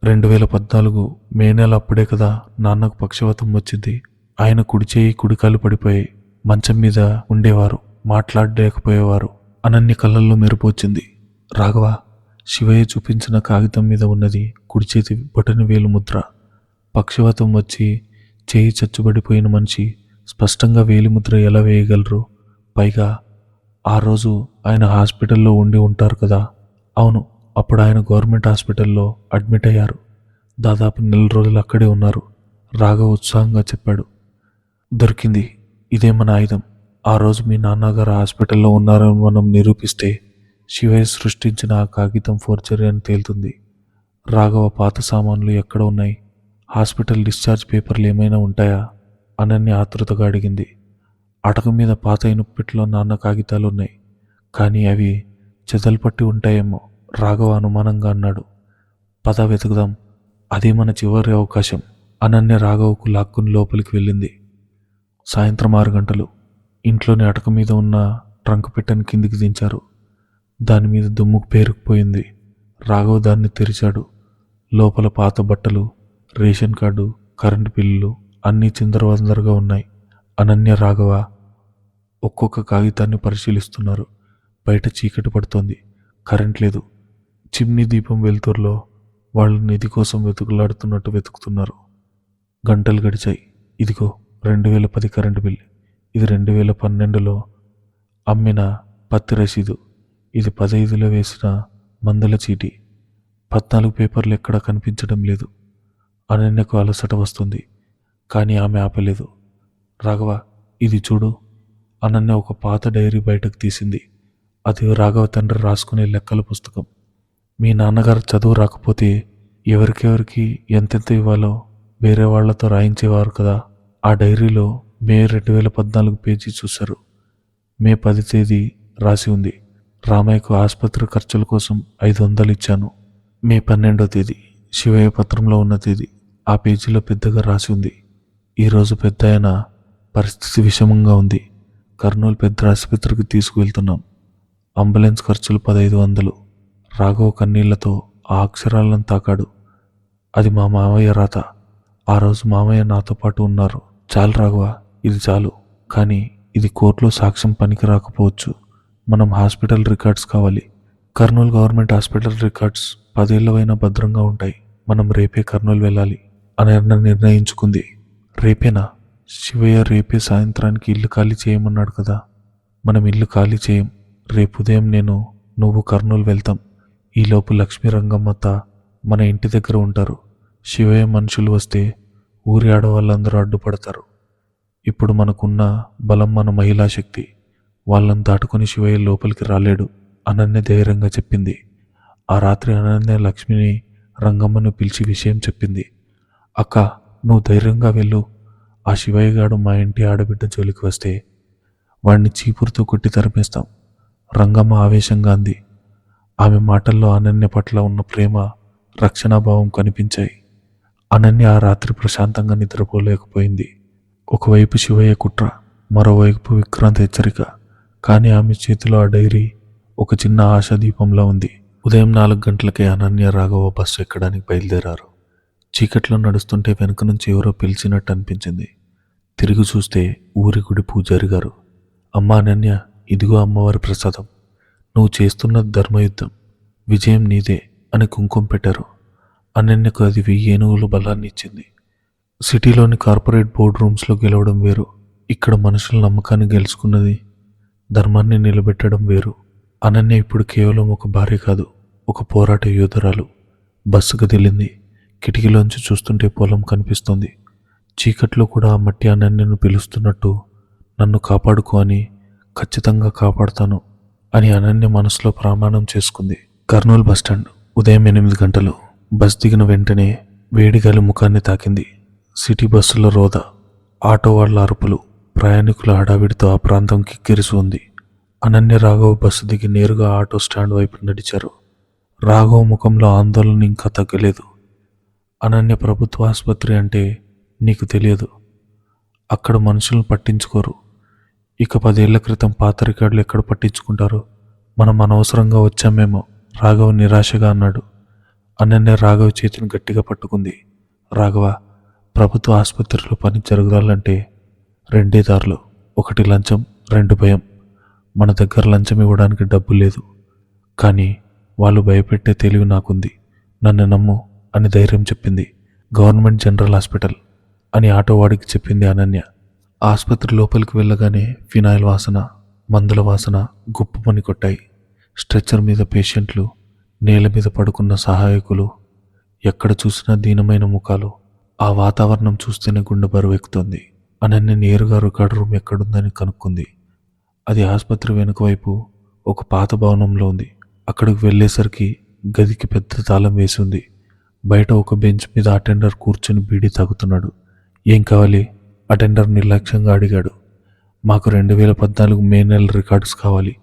2014 మే నెల అప్పుడే కదా నాన్నకు పక్షవాతం వచ్చింది. ఆయన కుడి చేయి కుడికాలు పడిపోయి మంచం మీద ఉండేవారు, మాట్లాడలేకపోయేవారు. అనన్య కళ్ళల్లో మెరుపు వచ్చింది. రాఘవ, శివయ్య చూపించిన కాగితం మీద ఉన్నది కుడి చేతి బొటన వేలు ముద్ర. పక్షవాతం వచ్చి చేయి చచ్చుబడిపోయిన మనిషి స్పష్టంగా వేలిముద్ర ఎలా వేయగలరు? పైగా ఆ రోజు ఆయన హాస్పిటల్లో ఉండి ఉంటారు కదా. అవును, అప్పుడు ఆయన గవర్నమెంట్ హాస్పిటల్లో అడ్మిట్ అయ్యారు. దాదాపు 4 రోజులు అక్కడే ఉన్నారు. రాఘవ్ ఉత్సాహంగా చెప్పాడు. దొరికింది, ఇదే మన ఆయుధం. ఆ రోజు మీ నాన్నగారు హాస్పిటల్లో ఉన్నారని మనం నిరూపిస్తే శివయ్య సృష్టించిన ఆ కాగితం ఫోర్జరీ అని తేలుతుంది. రాఘవ, పాత సామాన్లు ఎక్కడ ఉన్నాయి? హాస్పిటల్ డిశ్చార్జ్ పేపర్లు ఏమైనా ఉంటాయా? అనన్య ఆతృతగా అడిగింది. అటక మీద పాత ఇనుప్పిట్లో నాన్న కాగితాలు ఉన్నాయి, కానీ అవి చెదల్పట్టి ఉంటాయేమో, రాఘవ అనుమానంగా అన్నాడు. పద వెతుకుదాం, అదే మన చివరి అవకాశం. అనన్య రాఘవకు లాక్కుని లోపలికి వెళ్ళింది. సాయంత్రం 6 గంటలు. ఇంట్లోని అటక మీద ఉన్న ట్రంక్ పెట్టెను కిందికి దించారు. దాని మీద దుమ్ము పేరుకుపోయింది. రాఘవ్ దాన్ని తెరిచాడు. లోపల పాత బట్టలు, రేషన్ కార్డు, కరెంటు బిల్లులు అన్నీ చిందరవందరగా ఉన్నాయి. అనన్య, రాఘవ ఒక్కొక్క కాగితాన్ని పరిశీలిస్తున్నారు. బయట చీకటి పడుతోంది, కరెంట్ లేదు. చిమ్నీ దీపం వెలుతురులో వాళ్ళు నిధి కోసం వెతుకులాడుతున్నట్టు వెతుకుతున్నారు. గంటలు గడిచాయి. ఇదిగో 2010 కరెంటు బిల్. ఇది 2012లో అమ్మిన పత్తి రసీదు. ఇది 15లో వేసిన మందుల చీటీ. 14 పేపర్లు ఎక్కడా కనిపించడం లేదు. అనన్యకు అలసట వస్తుంది, కానీ ఆమె ఆపలేదు. రాఘవ, ఇది చూడు. అనన్య ఒక పాత డైరీ బయటకు తీసింది. అది రాఘవ తండ్రి రాసుకునే లెక్కల పుస్తకం. మీ నాన్నగారు చదువు రాకపోతే ఎవరికెవరికి ఎంతెంత ఇవ్వాలో వేరే వాళ్లతో రాయించేవారు కదా. ఆ డైరీలో మే 2014 పేజీ చూశారు. మే 10 తేదీ రాసి ఉంది. రామయ్యకు ఆసుపత్రి ఖర్చుల కోసం 500 ఇచ్చాను. మే 12వ తేదీ శివయ్య పత్రంలో ఉన్న తేదీ. ఆ పేజీలో పెద్దగా రాసి ఉంది. ఈరోజు పెద్దాయన పరిస్థితి విషమంగా ఉంది. కర్నూలు పెద్ద ఆసుపత్రికి తీసుకువెళ్తున్నాం. అంబులెన్స్ ఖర్చులు 1500. రాఘవ కన్నీళ్లతో ఆ అక్షరాలను తాకాడు. అది మా మామయ్య రాత. ఆ రోజు మామయ్య నాతో పాటు ఉన్నారు. చాలు రాఘవ, ఇది చాలు. కానీ ఇది కోర్టులో సాక్ష్యం పనికి రాకపోవచ్చు. మనం హాస్పిటల్ రికార్డ్స్ కావాలి. కర్నూలు గవర్నమెంట్ హాస్పిటల్ రికార్డ్స్ 10 ఏళ్ళవైనా భద్రంగా ఉంటాయి. మనం రేపే కర్నూలు వెళ్ళాలి అని నిర్ణయించుకుంది. రేపేనా? శివయ్య రేపే సాయంత్రానికి ఇల్లు ఖాళీ చేయమన్నాడు కదా. మనం ఇల్లు ఖాళీ చేయం. రేపు ఉదయం నువ్వు కర్నూలు వెళ్తాం. ఈలోపు లక్ష్మీ రంగమ్మత మన ఇంటి దగ్గర ఉంటారు. శివయ్య మనుషులు వస్తే ఊరి ఆడవాళ్ళందరూ అడ్డుపడతారు. ఇప్పుడు మనకున్న బలం మన మహిళా శక్తి. వాళ్ళని దాటుకుని శివయ్య లోపలికి రాలేడు. అనన్య ధైర్యంగా చెప్పింది. ఆ రాత్రి అనన్య లక్ష్మిని, రంగమ్మను పిలిచి విషయం చెప్పింది. అక్క, నువ్వు ధైర్యంగా వెళ్ళు. ఆ శివయ్య గాడు మా ఇంటి ఆడబిడ్డ జోలికి వస్తే వాడిని చీపురుతో కొట్టి తరిమేస్తాం. రంగమ్మ ఆవేశంగా అంది. ఆమె మాటల్లో అనన్య పట్ల ఉన్న ప్రేమ, రక్షణాభావం కనిపించాయి. అనన్య ఆ రాత్రి ప్రశాంతంగా నిద్రపోలేకపోయింది. ఒకవైపు శివయ్య కుట్ర, మరోవైపు విక్రాంత్ హెచ్చరిక. కానీ ఆమె చేతిలో ఆ డైరీ ఒక చిన్న ఆశాదీపంలా ఉంది. ఉదయం 4 గంటలకే అనన్య, రాఘవ బస్సు ఎక్కడానికి బయలుదేరారు. చీకట్లో నడుస్తుంటే వెనుక నుంచి ఎవరో పిలిచినట్టు అనిపించింది. తిరిగి చూస్తే ఊరి గుడి పూజారి గారు. అమ్మా అనన్య, ఇదిగో అమ్మవారి ప్రసాదం. నువ్వు చేస్తున్న ధర్మయుద్ధం, విజయం నీదే అని కుంకుమ పెట్టారు. అనన్యకు అది 1000 ఏనుగుల బలాన్ని ఇచ్చింది. సిటీలోని కార్పొరేట్ బోర్డ్ రూమ్స్లో గెలవడం వేరు, ఇక్కడ మనుషుల నమ్మకాన్ని గెలుచుకున్నది, ధర్మాన్ని నిలబెట్టడం వేరు. అనన్య ఇప్పుడు కేవలం ఒక భార్య కాదు, ఒక పోరాట యోధురాలు. బస్సు కదిలింది. కిటికీలోంచి చూస్తుంటే పొలం కనిపిస్తోంది. చీకట్లో కూడా ఆ మట్టి అనన్యను పిలుస్తున్నట్టు, నన్ను కాపాడుకో అని, ఖచ్చితంగా కాపాడుతాను అని అనన్య మనసులో ప్రమాణం చేసుకుంది. కర్నూలు బస్టాండ్. ఉదయం 8 గంటలు. బస్ దిగిన వెంటనే వేడిగాలి ముఖాన్ని తాకింది. సిటీ బస్సుల రోద, ఆటో వాళ్ళ అరుపులు, ప్రయాణికుల హడావిడితో ఆ ప్రాంతం కిక్కిరిసి ఉంది. అనన్య, రాఘవ్ బస్సు దిగి నేరుగా ఆటో స్టాండ్ వైపు నడిచారు. రాఘవ్ ముఖంలో ఆందోళన ఇంకా తగ్గలేదు. అనన్య, ప్రభుత్వ ఆసుపత్రి అంటే నీకు తెలియదు, అక్కడ మనుషులను పట్టించుకోరు. ఇక 10 ఏళ్ల క్రితం పాత రికార్డులు ఎక్కడ పట్టించుకుంటారు? మనం అనవసరంగా వచ్చామేమో, రాఘవ్ నిరాశగా అన్నాడు. అనన్య రాఘవ్ చేతిని గట్టిగా పట్టుకుంది. రాఘవ, ప్రభుత్వ ఆసుపత్రిలో పని జరగాలంటే 2 దారులు. 1 లంచం, 2 భయం. మన దగ్గర లంచం ఇవ్వడానికి డబ్బు లేదు, కానీ వాళ్ళు భయపెట్టే తెలివి నాకుంది. నన్ను నమ్ము అని ధైర్యం చెప్పింది. గవర్నమెంట్ జనరల్ హాస్పిటల్ అని ఆటోవాడికి చెప్పింది అనన్య. ఆసుపత్రి లోపలికి వెళ్ళగానే ఫినాయిల్ వాసన, మందుల వాసన గుప్పుమని కొట్టాయి. స్ట్రెచ్చర్ మీద పేషెంట్లు, నేల మీద పడుకున్న సహాయకులు, ఎక్కడ చూసినా దీనమైన ముఖాలు. ఆ వాతావరణం చూస్తేనే గుండె బరువెక్కుతోంది. అనన్య నేరుగా రికార్డు రూమ్ ఎక్కడుందని కనుక్కుంది. అది ఆసుపత్రి వెనుక వైపు ఒక పాత భవనంలో ఉంది. అక్కడికి వెళ్ళేసరికి గదికి పెద్ద తాళం వేసి ఉంది. బయట ఒక బెంచ్ మీద అటెండర్ కూర్చొని బీడీ తాగుతున్నాడు. ఏం కావాలి? అటెండర్ నిర్లక్ష్యంగా అడిగాడు. మాకు 2014 మే నెల రికార్డ్స్ కావాలి.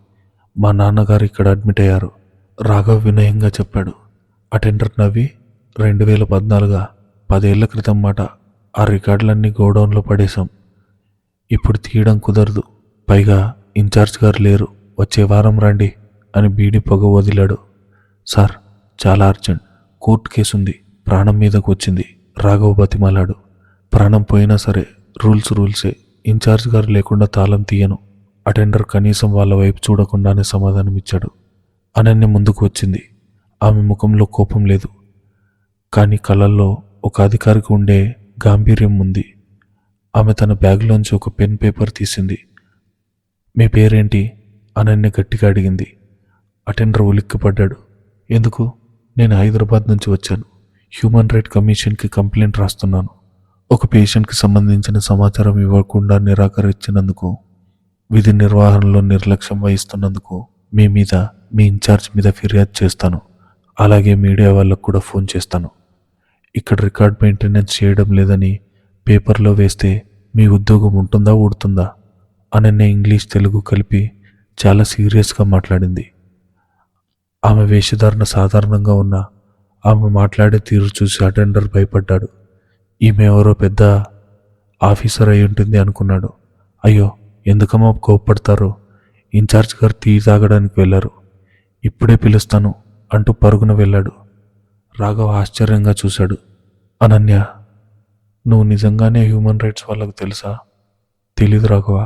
మా నాన్నగారు ఇక్కడ అడ్మిట్ అయ్యారు, రాఘవ్ వినయంగా చెప్పాడు. అటెండర్ నవ్వి, 2014 10 ఏళ్ల క్రితం మాట. ఆ రికార్డులన్నీ గోడౌన్లో పడేశాం, ఇప్పుడు తీయడం కుదరదు. పైగా ఇన్ఛార్జ్ గారు లేరు, వచ్చే వారం రండి అని బీడీ పొగ వదిలాడు. సార్, చాలా అర్జెంట్, కోర్టు కేసుంది, ప్రాణం మీదకు వచ్చింది, రాఘవ్ బతిమాలాడు. ప్రాణం పోయినా సరే, రూల్సే. ఇన్ఛార్జ్ గారు లేకుండా తాళం తీయను. అటెండర్ కనీసం వాళ్ళ వైపు చూడకుండానే సమాధానమిచ్చాడు. అనన్య ముందుకు వచ్చింది. ఆమె ముఖంలో కోపం లేదు, కానీ కళ్ళల్లో ఒక అధికారికి ఉండే గాంభీర్యం ఉంది. ఆమె తన బ్యాగ్లోంచి ఒక పెన్, పేపర్ తీసింది. మీ పేరేంటి? అనన్య గట్టిగా అడిగింది. అటెండర్ ఉలిక్కిపడ్డాడు. ఎందుకు? నేను హైదరాబాద్ నుంచి వచ్చాను. హ్యూమన్ రైట్ కమిషన్కి కంప్లైంట్ రాస్తున్నాను. ఒక పేషెంట్కి సంబంధించిన సమాచారం ఇవ్వకుండా నిరాకరించినందుకు, విధి నిర్వహణలో నిర్లక్ష్యం వహిస్తున్నందుకు మీ మీద, మీ ఇన్ఛార్జ్ మీద ఫిర్యాదు చేస్తాను. అలాగే మీడియా వాళ్ళకు కూడా ఫోన్ చేస్తాను. ఇక్కడ రికార్డ్ మెయింటెనెన్స్ చేయడం లేదని పేపర్లో వేస్తే మీ ఉద్యోగం ఉంటుందా, ఊడుతుందా? అనన్య ఇంగ్లీష్, తెలుగు కలిపి చాలా సీరియస్గా మాట్లాడింది. ఆమె వేషధారణ సాధారణంగా ఉన్నా ఆమె మాట్లాడే తీరు చూసి అటెండర్ భయపడ్డాడు. ఈమె ఎవరో పెద్ద ఆఫీసర్ అయి ఉంటుంది అనుకున్నాడు. అయ్యో, ఎందుకమ్మా కోప్పడతారో? ఇన్ఛార్జ్ గారు టీ తాగడానికి వెళ్ళారు, ఇప్పుడే పిలుస్తాను అంటూ పరుగున వెళ్ళాడు. రాఘవ్ ఆశ్చర్యంగా చూశాడు. అనన్య, నువ్వు నిజంగానే హ్యూమన్ రైట్స్ వాళ్ళకు తెలుసా? తెలీదు రాఘవ,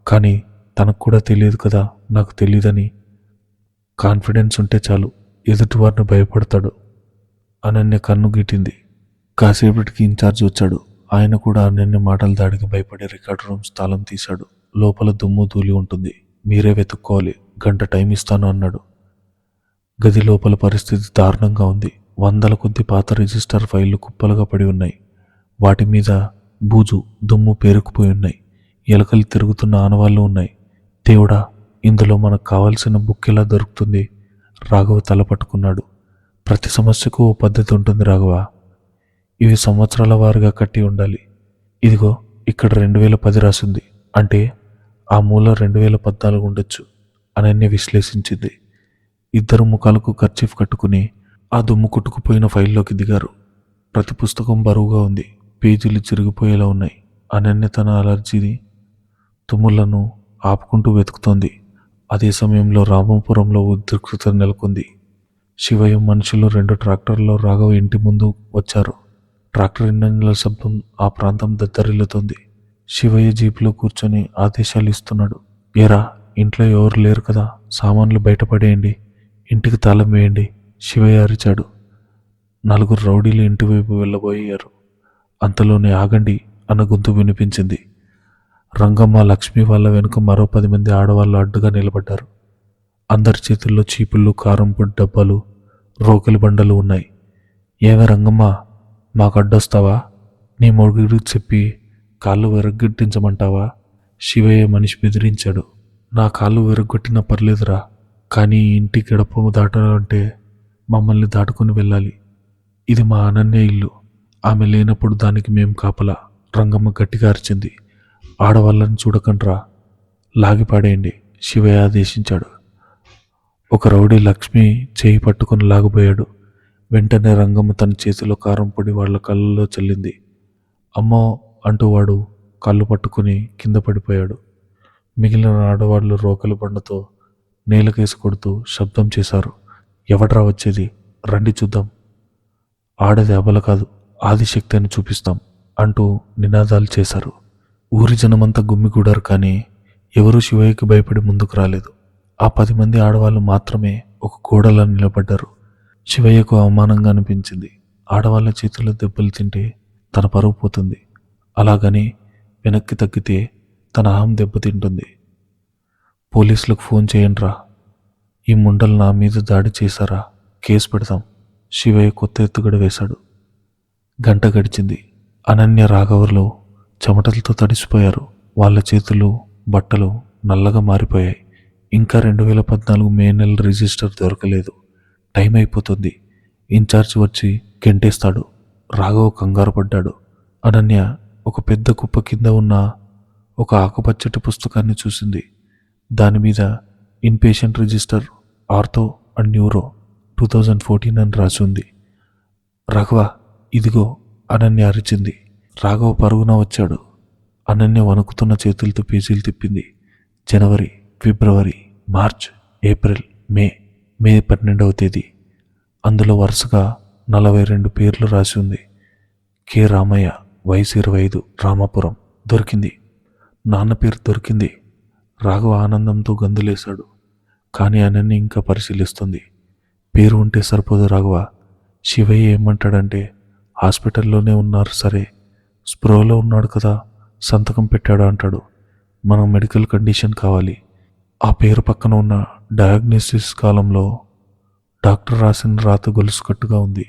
కానీ తనకు కూడా తెలియదు కదా నాకు తెలీదని. కాన్ఫిడెన్స్ ఉంటే చాలు, ఎదుటివారిని భయపడతాడు. అనన్య కన్ను గిట్టింది. కాసేపటికి ఇన్ఛార్జ్ వచ్చాడు. ఆయన కూడా అనన్య మాటల దాడికి భయపడి రికార్డ్ రూమ్స్ తాళం తీశాడు. లోపల దుమ్ము ధూళి ఉంటుంది, మీరే వెతుక్కోవాలి, 1 గంట టైం ఇస్తాను అన్నాడు. గది లోపల పరిస్థితి దారుణంగా ఉంది. 100ల కొద్ది పాత రిజిస్టర్ ఫైళ్లు కుప్పలుగా పడి ఉన్నాయి. వాటి మీద బూజు, దుమ్ము పేరుకుపోయి ఉన్నాయి. ఎలకలు తిరుగుతున్న ఆనవాళ్లు ఉన్నాయి. దేవుడా, ఇందులో మనకు కావాల్సిన బుక్ ఎలా దొరుకుతుంది? రాఘవ తల పట్టుకున్నాడు. ప్రతి సమస్యకు ఓ పద్ధతి ఉంటుంది రాఘవ. ఇవి సంవత్సరాల వారుగా కట్టి ఉండాలి. ఇదిగో ఇక్కడ 2010 రాసింది, అంటే ఆ మూల 2014 ఉండొచ్చు. అనన్య విశ్లేషించింది. ఇద్దరు ముఖాలకు కర్చీఫ్ కట్టుకుని ఆ దుమ్ము కుట్టుకుపోయిన ఫైల్లోకి దిగారు. ప్రతి పుస్తకం బరువుగా ఉంది, పేజీలు చిరిగిపోయేలా ఉన్నాయి. అనన్య తన అలర్జీని, తుమ్ములను ఆపుకుంటూ వెతుకుతోంది. అదే సమయంలో రామాపురంలో ఉద్రిక్తత నెలకొంది. శివయ్య మనుషులు 2 ట్రాక్టర్లలో రాఘవ ఇంటి ముందు వచ్చారు. ట్రాక్టర్ ఇంజన్ల శబ్దం ఆ ప్రాంతం దద్దరిల్లుతోంది. శివయ్య జీపులో కూర్చొని ఆదేశాలు ఇస్తున్నాడు. ఏరా, ఇంట్లో ఎవరు లేరు కదా, సామాన్లు బయటపడేయండి, ఇంటికి తాళం వేయండి, శివయ్య అరిచాడు. 4 రౌడీలు ఇంటివైపు వెళ్ళబోయారు. అంతలోనే ఆగండి అన్న గొంతు వినిపించింది. రంగమ్మ, లక్ష్మి వాళ్ళ వెనుక మరో 10 మంది ఆడవాళ్ళు అడ్డుగా నిలబడ్డారు. అందరి చేతుల్లో చీపుళ్ళు, కారం పొడి డబ్బాలు, రోకలి బండలు ఉన్నాయి. ఏమే రంగమ్మ, మాకు అడ్డొస్తావా? నీ మొగుడికి చెప్పి కాళ్ళు విరగ్గొట్టించమంటావా? శివయ్య మనిషి బెదిరించాడు. నా కాళ్ళు విరగ్గొట్టినా పర్లేదురా, కానీ ఈ ఇంటి గడప దాటాలంటే మమ్మల్ని దాటుకుని వెళ్ళాలి. ఇది మా అనన్య ఇల్లు. ఆమె లేనప్పుడు దానికి మేం కాపలా. రంగమ్మ గట్టిగా అరిచింది. ఆడవాళ్ళని చూడకండ్రా, లాగిపాడేయండి, శివయ్య ఆదేశించాడు. ఒక రౌడీ లక్ష్మి చేయి పట్టుకుని లాగబోయాడు. వెంటనే రంగమ్మ తన చేతిలో కారం పొడి వాళ్ళ కళ్ళలో చల్లింది. అమ్మో అంటూ వాడు కళ్ళు పట్టుకుని కింద పడిపోయాడు. మిగిలిన ఆడవాళ్ళు రోకలి బండతో నేలకేసి కొడుతూ శబ్దం చేశారు. ఎవడ్రా వచ్చేది, రండి చూద్దాం, ఆడది అబల కాదు, ఆదిశక్తి అని చూపిస్తాం అంటూ నినాదాలు చేశారు. ఊరి జనమంతా గుమ్మిగూడారు, కానీ ఎవరూ శివయ్యకి భయపడి ముందుకు రాలేదు. ఆ 10 మంది ఆడవాళ్ళు మాత్రమే ఒక గోడలా నిలబడ్డారు. శివయ్యకు అవమానంగా అనిపించింది. ఆడవాళ్ళ చేతుల్లో దెబ్బలు తింటే తన పరువు పోతుంది, అలాగని వెనక్కి తగ్గితే తన అహం దెబ్బతింటుంది. పోలీసులకు ఫోన్ చేయండిరా, ఈ ముండలు నా మీద దాడి చేశారా, కేసు పెడతాం, శివయ్య కొత్త ఎత్తుగడ వేశాడు. గంట గడిచింది. అనన్య, రాఘవులు చెమటలతో తడిసిపోయారు. వాళ్ళ చేతులు, బట్టలు నల్లగా మారిపోయాయి. ఇంకా 2014 మే నెల రిజిస్టర్ దొరకలేదు. టైం అయిపోతుంది. ఇన్ఛార్జ్ వచ్చి గెంటేస్తాడు. రాఘవ్ కంగారు పడ్డాడు. అనన్య ఒక పెద్ద కుప్ప కింద ఉన్న ఒక ఆకుపచ్చటి పుస్తకాన్ని చూసింది. దానిమీద inpatient register, ortho and neuro 2014 అని రాసి ఉంది. రాఘవ, ఇదిగో, అనన్య అరిచింది. రాఘవ పరుగున వచ్చాడు. అనన్య వణుకుతున్న చేతులతో పేజీలు తిప్పింది. జనవరి, ఫిబ్రవరి, మార్చ్, ఏప్రిల్, మే 12వ తేదీ. అందులో వరుసగా 42 పేర్లు రాసి ఉంది. కె రామయ్య, వయసు 25, రామాపురం. దొరికింది, నాన్న పేరు దొరికింది. రాఘవ ఆనందంతో గంతులేశాడు. కానీ అనన్య ఇంకా పరిశీలిస్తుంది. పేరు ఉంటే సరిపోదు రాఘవ. శివయ్య ఏమంటాడంటే, హాస్పిటల్లోనే ఉన్నారు సరే, స్ప్రోలో ఉన్నాడు కదా, సంతకం పెట్టాడు అంటాడు. మన మెడికల్ కండిషన్ కావాలి. ఆ పేరు పక్కన ఉన్న డయాగ్నోసిస్ కాలంలో డాక్టర్ రాసిన రాత గొలుసుకట్టుగా ఉంది.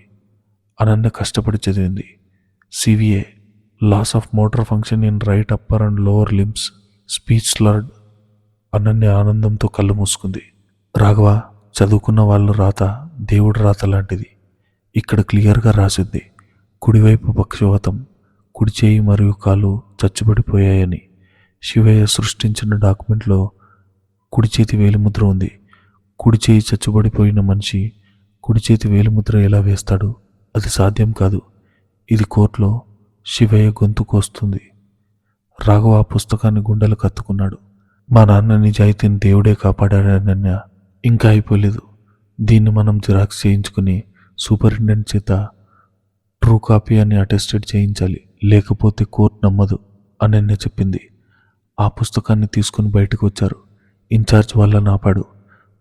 అనన్య కష్టపడి చదివింది. CVA, loss of motor function in right upper and lower limbs, speech slurred. Ananya ఆనందంతో కళ్ళు మూసుకుంది. రాఘవ, చదువుకున్న వాళ్ళ రాత దేవుడి రాత లాంటిది. ఇక్కడ క్లియర్గా రాసింది, కుడివైపు పక్షవాతం, కుడి చేయి మరియు కాలు చచ్చుబడిపోయాయని. శివయ్య సృష్టించిన డాక్యుమెంట్లో కుడి చేతి వేలిముద్ర ఉంది. కుడి చేయి చచ్చుబడిపోయిన మనిషి కుడి చేతి వేలిముద్ర ఎలా వేస్తాడు? అది సాధ్యం కాదు. ఇది కోర్టులో శివయ్య గొంతు కోస్తుంది. రాఘవ ఆ పుస్తకాన్ని గుండెలు కత్తుకున్నాడు. మా నాన్న నిజాయితీని దేవుడే కాపాడాడనన్య. ఇంకా అయిపోలేదు. దీన్ని మనం జిరాక్స్ చేయించుకుని సూపరింటెండెంట్ చేత ట్రూ కాపీ అని అటెస్టెడ్ చేయించాలి, లేకపోతే కోర్టు నమ్మదు అనన్య చెప్పింది. ఆ పుస్తకాన్ని తీసుకుని బయటకు వచ్చారు. ఇన్ఛార్జ్ వాళ్ళని ఆపాడు.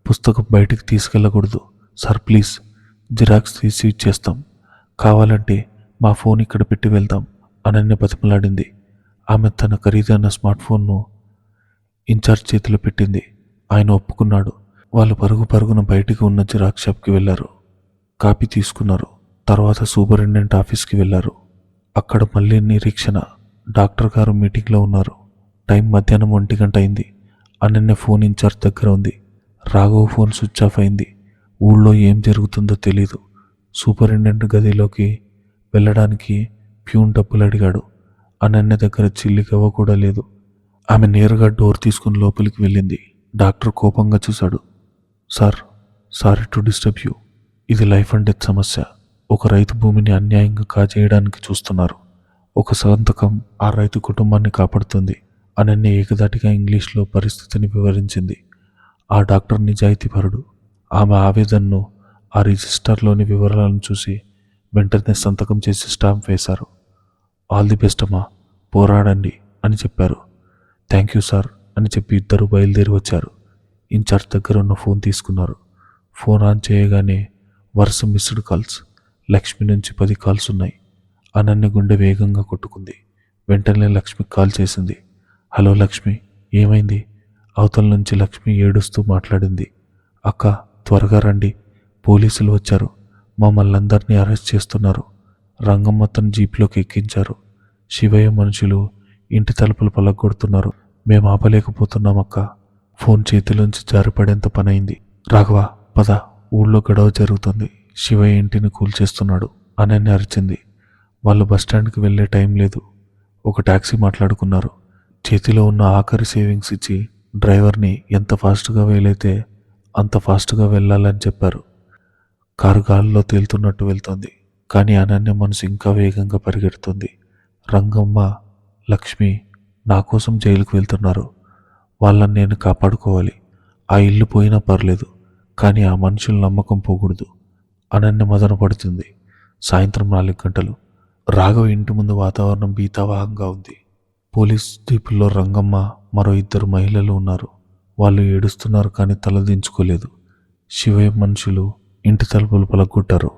పుస్తకం బయటికి తీసుకెళ్ళకూడదు సార్, ప్లీజ్, జిరాక్స్ తీసి ఇచ్చేస్తాం, కావాలంటే మా ఫోన్ ఇక్కడ పెట్టి వెళ్తాం అనన్య బతిమలాడింది. ఆమె తన ఖరీదైన స్మార్ట్ ఫోన్ను ఇన్ఛార్జ్ చేతిలో పెట్టింది. ఆయన ఒప్పుకున్నాడు. వాళ్ళు పరుగున బయటికి ఉన్న జిరాక్స్ షాప్కి వెళ్ళారు. కాపీ తీసుకున్నారు. తర్వాత సూపరింటెండెంట్ ఆఫీస్కి వెళ్ళారు. అక్కడ మళ్ళీ నిరీక్షణ. డాక్టర్ గారు మీటింగ్లో ఉన్నారు. టైం మధ్యాహ్నం 1 గంట అయింది. అనన్య ఫోన్ ఇన్ఛార్జ్ దగ్గర ఉంది. రాఘవ్ ఫోన్ స్విచ్ ఆఫ్ అయింది. ఊళ్ళో ఏం జరుగుతుందో తెలీదు. సూపరింటెండెంట్ గదిలోకి వెళ్ళడానికి ప్యూన్ డబ్బులు అడిగాడు. అనన్య దగ్గర చిల్లిగవ్వ కూడా లేదు. ఆమె నేరుగా డోర్ తీసుకుని లోపలికి వెళ్ళింది. డాక్టర్ కోపంగా చూశాడు. Sir, sorry to disturb you. ఇది లైఫ్ అండ్ డెత్ సమస్య. ఒక రైతు భూమిని అన్యాయంగా కాజేయడానికి చూస్తున్నారు. ఒక సంతకం ఆ రైతు కుటుంబాన్ని కాపాడుతుంది. అనన్య ఏకధాటిగా ఇంగ్లీష్లో పరిస్థితిని వివరించింది. ఆ డాక్టర్ నిజాయితీపరుడు. ఆమె ఆవేదనను, ఆ రిజిస్టర్లోని వివరాలను చూసి వెంటనే సంతకం చేసి స్టాంప్ వేశారు. ఆల్ ది బెస్ట్ అమ్మా, పోరాడండి అని చెప్పారు. థ్యాంక్ యూ సార్ అని చెప్పి ఇద్దరు బయలుదేరి వచ్చారు. ఇన్ఛార్జ్ దగ్గర ఉన్న ఫోన్ తీసుకున్నారు. ఫోన్ ఆన్ చేయగానే వరుస మిస్డ్ కాల్స్. లక్ష్మి నుంచి 10 కాల్స్ ఉన్నాయి. అనన్య గుండె వేగంగా కొట్టుకుంది. వెంటనే లక్ష్మికి కాల్ చేసింది. హలో లక్ష్మి, ఏమైంది? అవతల నుంచి లక్ష్మి ఏడుస్తూ మాట్లాడింది. అక్క, త్వరగా రండి, పోలీసులు వచ్చారు, మమ్మల్ని అందరినీ అరెస్ట్ చేస్తున్నారు. రంగమ్మతను జీప్లోకి ఎక్కించారు. శివయ్య మనుషులు ఇంటి తలుపులు పలగొడుతున్నారు. మేము ఆపలేకపోతున్నామక్క. ఫోన్ చేతిలోంచి జారిపడేంత పనైంది. రాఘవ, పద, ఊళ్ళో గొడవ జరుగుతుంది, శివయ్య ఇంటిని కూల్చేస్తున్నాడు అని అరిచింది. వాళ్ళు బస్టాండ్కి వెళ్ళే టైం లేదు. ఒక టాక్సీ మాట్లాడుకున్నారు. చేతిలో ఉన్న ఆఖరి సేవింగ్స్ ఇచ్చి డ్రైవర్ని ఎంత ఫాస్ట్గా వీలైతే అంత ఫాస్ట్గా వెళ్ళాలని చెప్పారు. కారు గాలిలో తేలుతున్నట్టు వెళ్తోంది. కానీ అనన్య మనసు ఇంకా వేగంగా పరిగెడుతుంది. రంగమ్మ, లక్ష్మి నా కోసం జైలుకు వెళ్తున్నారు. వాళ్ళని నేను కాపాడుకోవాలి. ఆ ఇల్లు పోయినా పర్లేదు, కానీ ఆ మనుషుల నమ్మకం పోకూడదు. అనన్య మదన పడుతుంది. సాయంత్రం 4 గంటలు. రాఘవ ఇంటి ముందు వాతావరణం భీతావహంగా ఉంది. పోలీస్ జీపుల్లో రంగమ్మ, మరో 2 మహిళలు ఉన్నారు. వాళ్ళు ఏడుస్తున్నారు, కానీ తలదించుకోలేదు. శివయ్య మనుషులు ఇంటి తలుపులు పలగొట్టారు.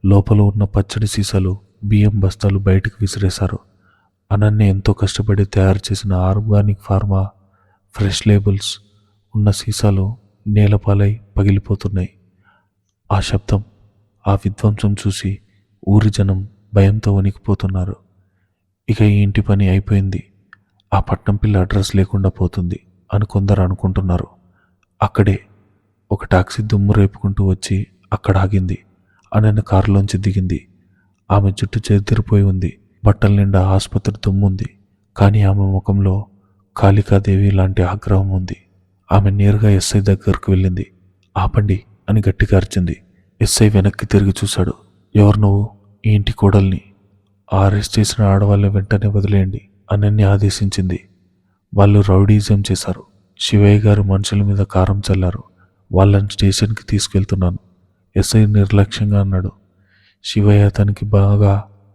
లోపల ఉన్న పచ్చడి సీసాలు, బియ్యం బస్తాలు బయటకు విసిరేశారు. అనన్య ఎంతో కష్టపడి తయారు చేసిన ఆర్గానిక్ ఫార్మా ఫ్రెష్ లేబుల్స్ ఉన్న సీసాలు నేలపాలై పగిలిపోతున్నాయి. ఆ శబ్దం, ఆ విధ్వంసం చూసి ఊరి జనం భయంతో వణికిపోతున్నారు. ఇక ఈ ఇంటి పని అయిపోయింది, ఆ పట్నం పిల్ల అడ్రస్ లేకుండా పోతుంది అని కొందరు అనుకుంటున్నారు. అక్కడే ఒక టాక్సీ దుమ్ము రేపుకుంటూ వచ్చి అక్కడ ఆగింది. అనన్య కారులోంచి దిగింది. ఆమె జుట్టు చెదిరిపోయి ఉంది. బట్టల నిండా ఆసుపత్రి దుమ్ముంది. కానీ ఆమె ముఖంలో కాళికాదేవి లాంటి ఆగ్రహం ఉంది. ఆమె నేరుగా ఎస్ఐ దగ్గరకు వెళ్ళింది. ఆపండి అని గట్టిగా అరిచింది. ఎస్ఐ వెనక్కి తిరిగి చూశాడు. ఎవరు నువ్వు? ఈ ఇంటి కోడల్ని. అరెస్ట్ చేసిన ఆడవాళ్ళని వెంటనే వదిలేయండి అనన్య ఆదేశించింది. వాళ్ళు రౌడీజం చేశారు. శివయ్య గారు మనుషుల మీద కారం చల్లారు. వాళ్ళని స్టేషన్కి తీసుకెళ్తున్నాను, ఎస్ఐ నిర్లక్ష్యంగా అన్నాడు. శివయ్య అతనికి బాగా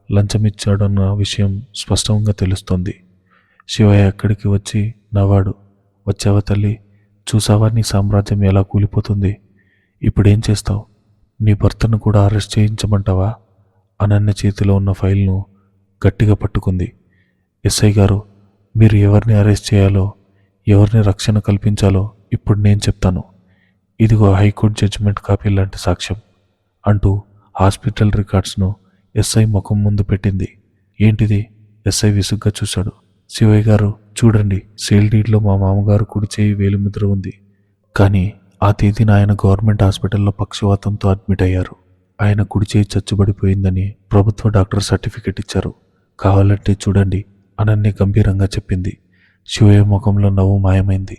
లంచమిచ్చాడన్న విషయం స్పష్టంగా తెలుస్తోంది. శివయ్య అక్కడికి వచ్చి నవ్వాడు. వచ్చావా తల్లి, చూసావా నీ సామ్రాజ్యం ఎలా కూలిపోతుంది? ఇప్పుడేం చేస్తావు? నీ భర్తను కూడా అరెస్ట్ చేయించమంటావా? అనన్య చేతిలో ఉన్న ఫైల్ను గట్టిగా పట్టుకుంది. ఎస్ఐ గారు, మీరు ఎవరిని అరెస్ట్ చేయాలో, ఎవరిని రక్షణ కల్పించాలో ఇప్పుడు నేను చెప్తాను. ఇదిగో హైకోర్టు జడ్జిమెంట్ కాపీ లాంటి సాక్ష్యం అంటూ హాస్పిటల్ రికార్డ్స్ను ఎస్ఐ ముఖం ముందు పెట్టింది. ఏంటిది? ఎస్ఐ విసుగ్గా చూశాడు. శివయ్య గారు, చూడండి, సేల్ డీడ్లో మా మామగారు కుడి చేయి వేలిముద్ర ఉంది. కానీ ఆ తేదీన ఆయన గవర్నమెంట్ హాస్పిటల్లో పక్షవాతంతో అడ్మిట్ అయ్యారు. ఆయన కుడి చేయి చచ్చుబడిపోయిందని ప్రభుత్వ డాక్టర్ సర్టిఫికెట్ ఇచ్చారు. కావాలంటే చూడండి అనన్య గంభీరంగా చెప్పింది. శివయ్య ముఖంలో నవ్వు మాయమైంది.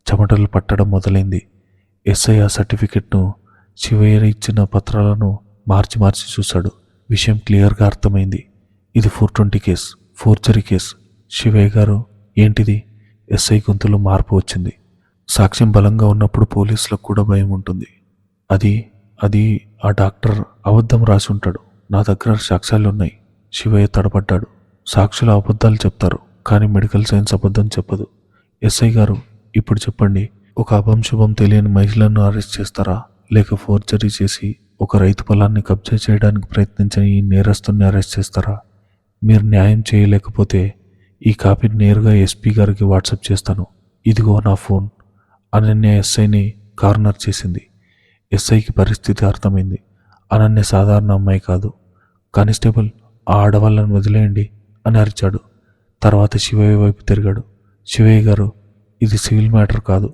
చెమటలు పట్టడం మొదలైంది. ఎస్ఐ ఆ సర్టిఫికెట్ను, శివయ్య ఇచ్చిన పత్రాలను మార్చి మార్చి చూశాడు. విషయం క్లియర్గా అర్థమైంది. ఇది 420 కేస్, ఫోర్జరీ కేస్. శివయ్య గారు, ఏంటిది? ఎస్ఐ గొంతులో మార్పు వచ్చింది. సాక్ష్యం బలంగా ఉన్నప్పుడు పోలీసులకు కూడా భయం ఉంటుంది. అది ఆ డాక్టర్ అబద్ధం రాసి ఉంటాడు. నా దగ్గర సాక్ష్యాలున్నాయి. శివయ్య తడబడ్డాడు. సాక్షులు అబద్ధాలు చెప్తారు, కానీ మెడికల్ సైన్స్ అబద్ధం చెప్పదు. ఎస్ఐ గారు, ఇప్పుడు చెప్పండి, ఒక అభంశుభం తెలియని మహిళను అరెస్ట్ చేస్తారా, లేక ఫోర్జరీ చేసి ఒక రైతు పొలాన్ని కబ్జా చేయడానికి ప్రయత్నించిన ఈ నేరస్తుని అరెస్ట్ చేస్తారా? మీరు న్యాయం చేయలేకపోతే ఈ కాపీని నేరుగా ఎస్పీ గారికి వాట్సాప్ చేస్తాను. ఇదిగో నా ఫోన్. అనన్య ఎస్ఐని కార్నర్ చేసింది. ఎస్ఐకి పరిస్థితి అర్థమైంది. అనన్య సాధారణ అమ్మాయి కాదు. కానిస్టేబుల్, ఆ ఆడవాళ్ళని వదిలేయండి అని అరిచాడు. తర్వాత శివయ్య వైపు తిరిగాడు. శివయ్య గారు, ఇది సివిల్ మ్యాటర్ కాదు,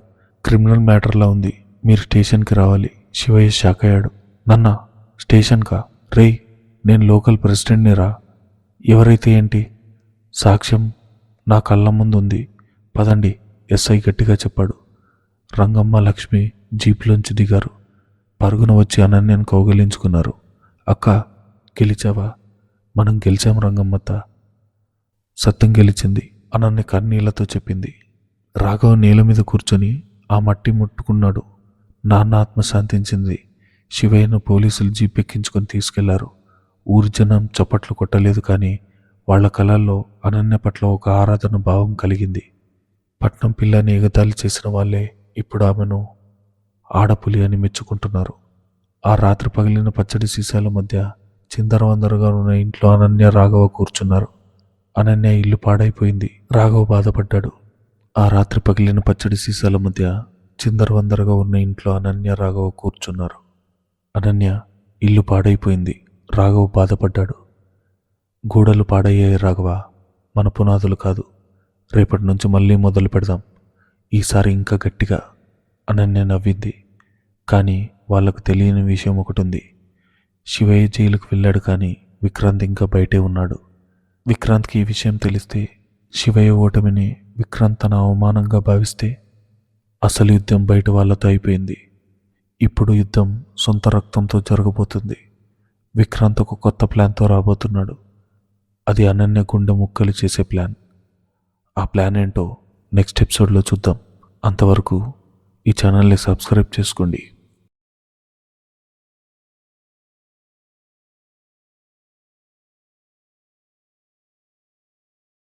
క్రిమినల్ మ్యాటర్లా ఉంది, మీరు స్టేషన్కి రావాలి. శివయ్య షాక్ అయ్యాడు. నన్నా, స్టేషన్కా? రేయ్, నేను లోకల్ ప్రెసిడెంట్ని రా. ఎవరైతే ఏంటి? సాక్ష్యం నా కళ్ళ ముందు ఉంది, పదండి ఎస్ఐ గట్టిగా చెప్పాడు. రంగమ్మ, లక్ష్మి జీప్లోంచి దిగారు. పరుగున వచ్చి అనన్యను కౌగిలించుకున్నారు. అక్క, గెలిచావా? మనం గెలిచాం రంగమ్మత్త. సత్యం గెలిచింది అనన్య కన్నీళ్లతో చెప్పింది. రాఘవ నేల మీద కూర్చొని ఆ మట్టి ముట్టుకున్నాడు. నాన్న ఆత్మ శాంతించింది. శివయ్యను పోలీసులు జీప్ ఎక్కించుకొని తీసుకెళ్లారు. ఊరి జనం చప్పట్లు కొట్టలేదు, కానీ వాళ్ల కళల్లో అనన్య పట్ల ఒక ఆరాధన భావం కలిగింది. పట్నం పిల్లని ఎగతాళి చేసిన వాళ్ళే ఇప్పుడు ఆమెను ఆడపులి అని మెచ్చుకుంటున్నారు. ఆ రాత్రి పగిలిన పచ్చడి సీసాల మధ్య చిందరవందరగా ఉన్న ఇంట్లో అనన్య, రాఘవ కూర్చున్నారు. అనన్య ఇల్లు పాడైపోయింది. రాఘవ బాధపడ్డాడు. ఆ రాత్రి పగిలిన పచ్చడి సీసాల మధ్య చిందరవందరగా ఉన్న ఇంట్లో అనన్య, రాఘవ కూర్చున్నారు. అనన్య, ఇల్లు పాడైపోయింది. రాఘవ బాధపడ్డాడు. గోడలు పాడయ్యాయి రాఘవ, మన పునాదులు కాదు. రేపటి నుంచి మళ్ళీ మొదలు పెడదాం, ఈసారి ఇంకా గట్టిగా. అనన్య నవ్వింది. కానీ వాళ్లకు తెలియని విషయం ఒకటి ఉంది. శివయ్య జైలుకు వెళ్ళాడు, కానీ విక్రాంత్ ఇంకా బయటే ఉన్నాడు. విక్రాంత్కి ఈ విషయం తెలిస్తే, శివయ్య ఓటమిని విక్రాంత్ తన అవమానంగా భావిస్తే, అసలు యుద్ధం బయట వాళ్ళతో అయిపోయింది. ఇప్పుడు యుద్ధం సొంత రక్తంతో జరగబోతుంది. విక్రాంత్ ఒక కొత్త ప్లాన్తో రాబోతున్నాడు. అది అనన్య గుండె ముక్కలు చేసే ప్లాన్. ఆ ప్లాన్ ఏంటో నెక్స్ట్ ఎపిసోడ్లో చూద్దాం. అంతవరకు ఈ ఛానల్ని సబ్స్క్రైబ్ చేసుకోండి.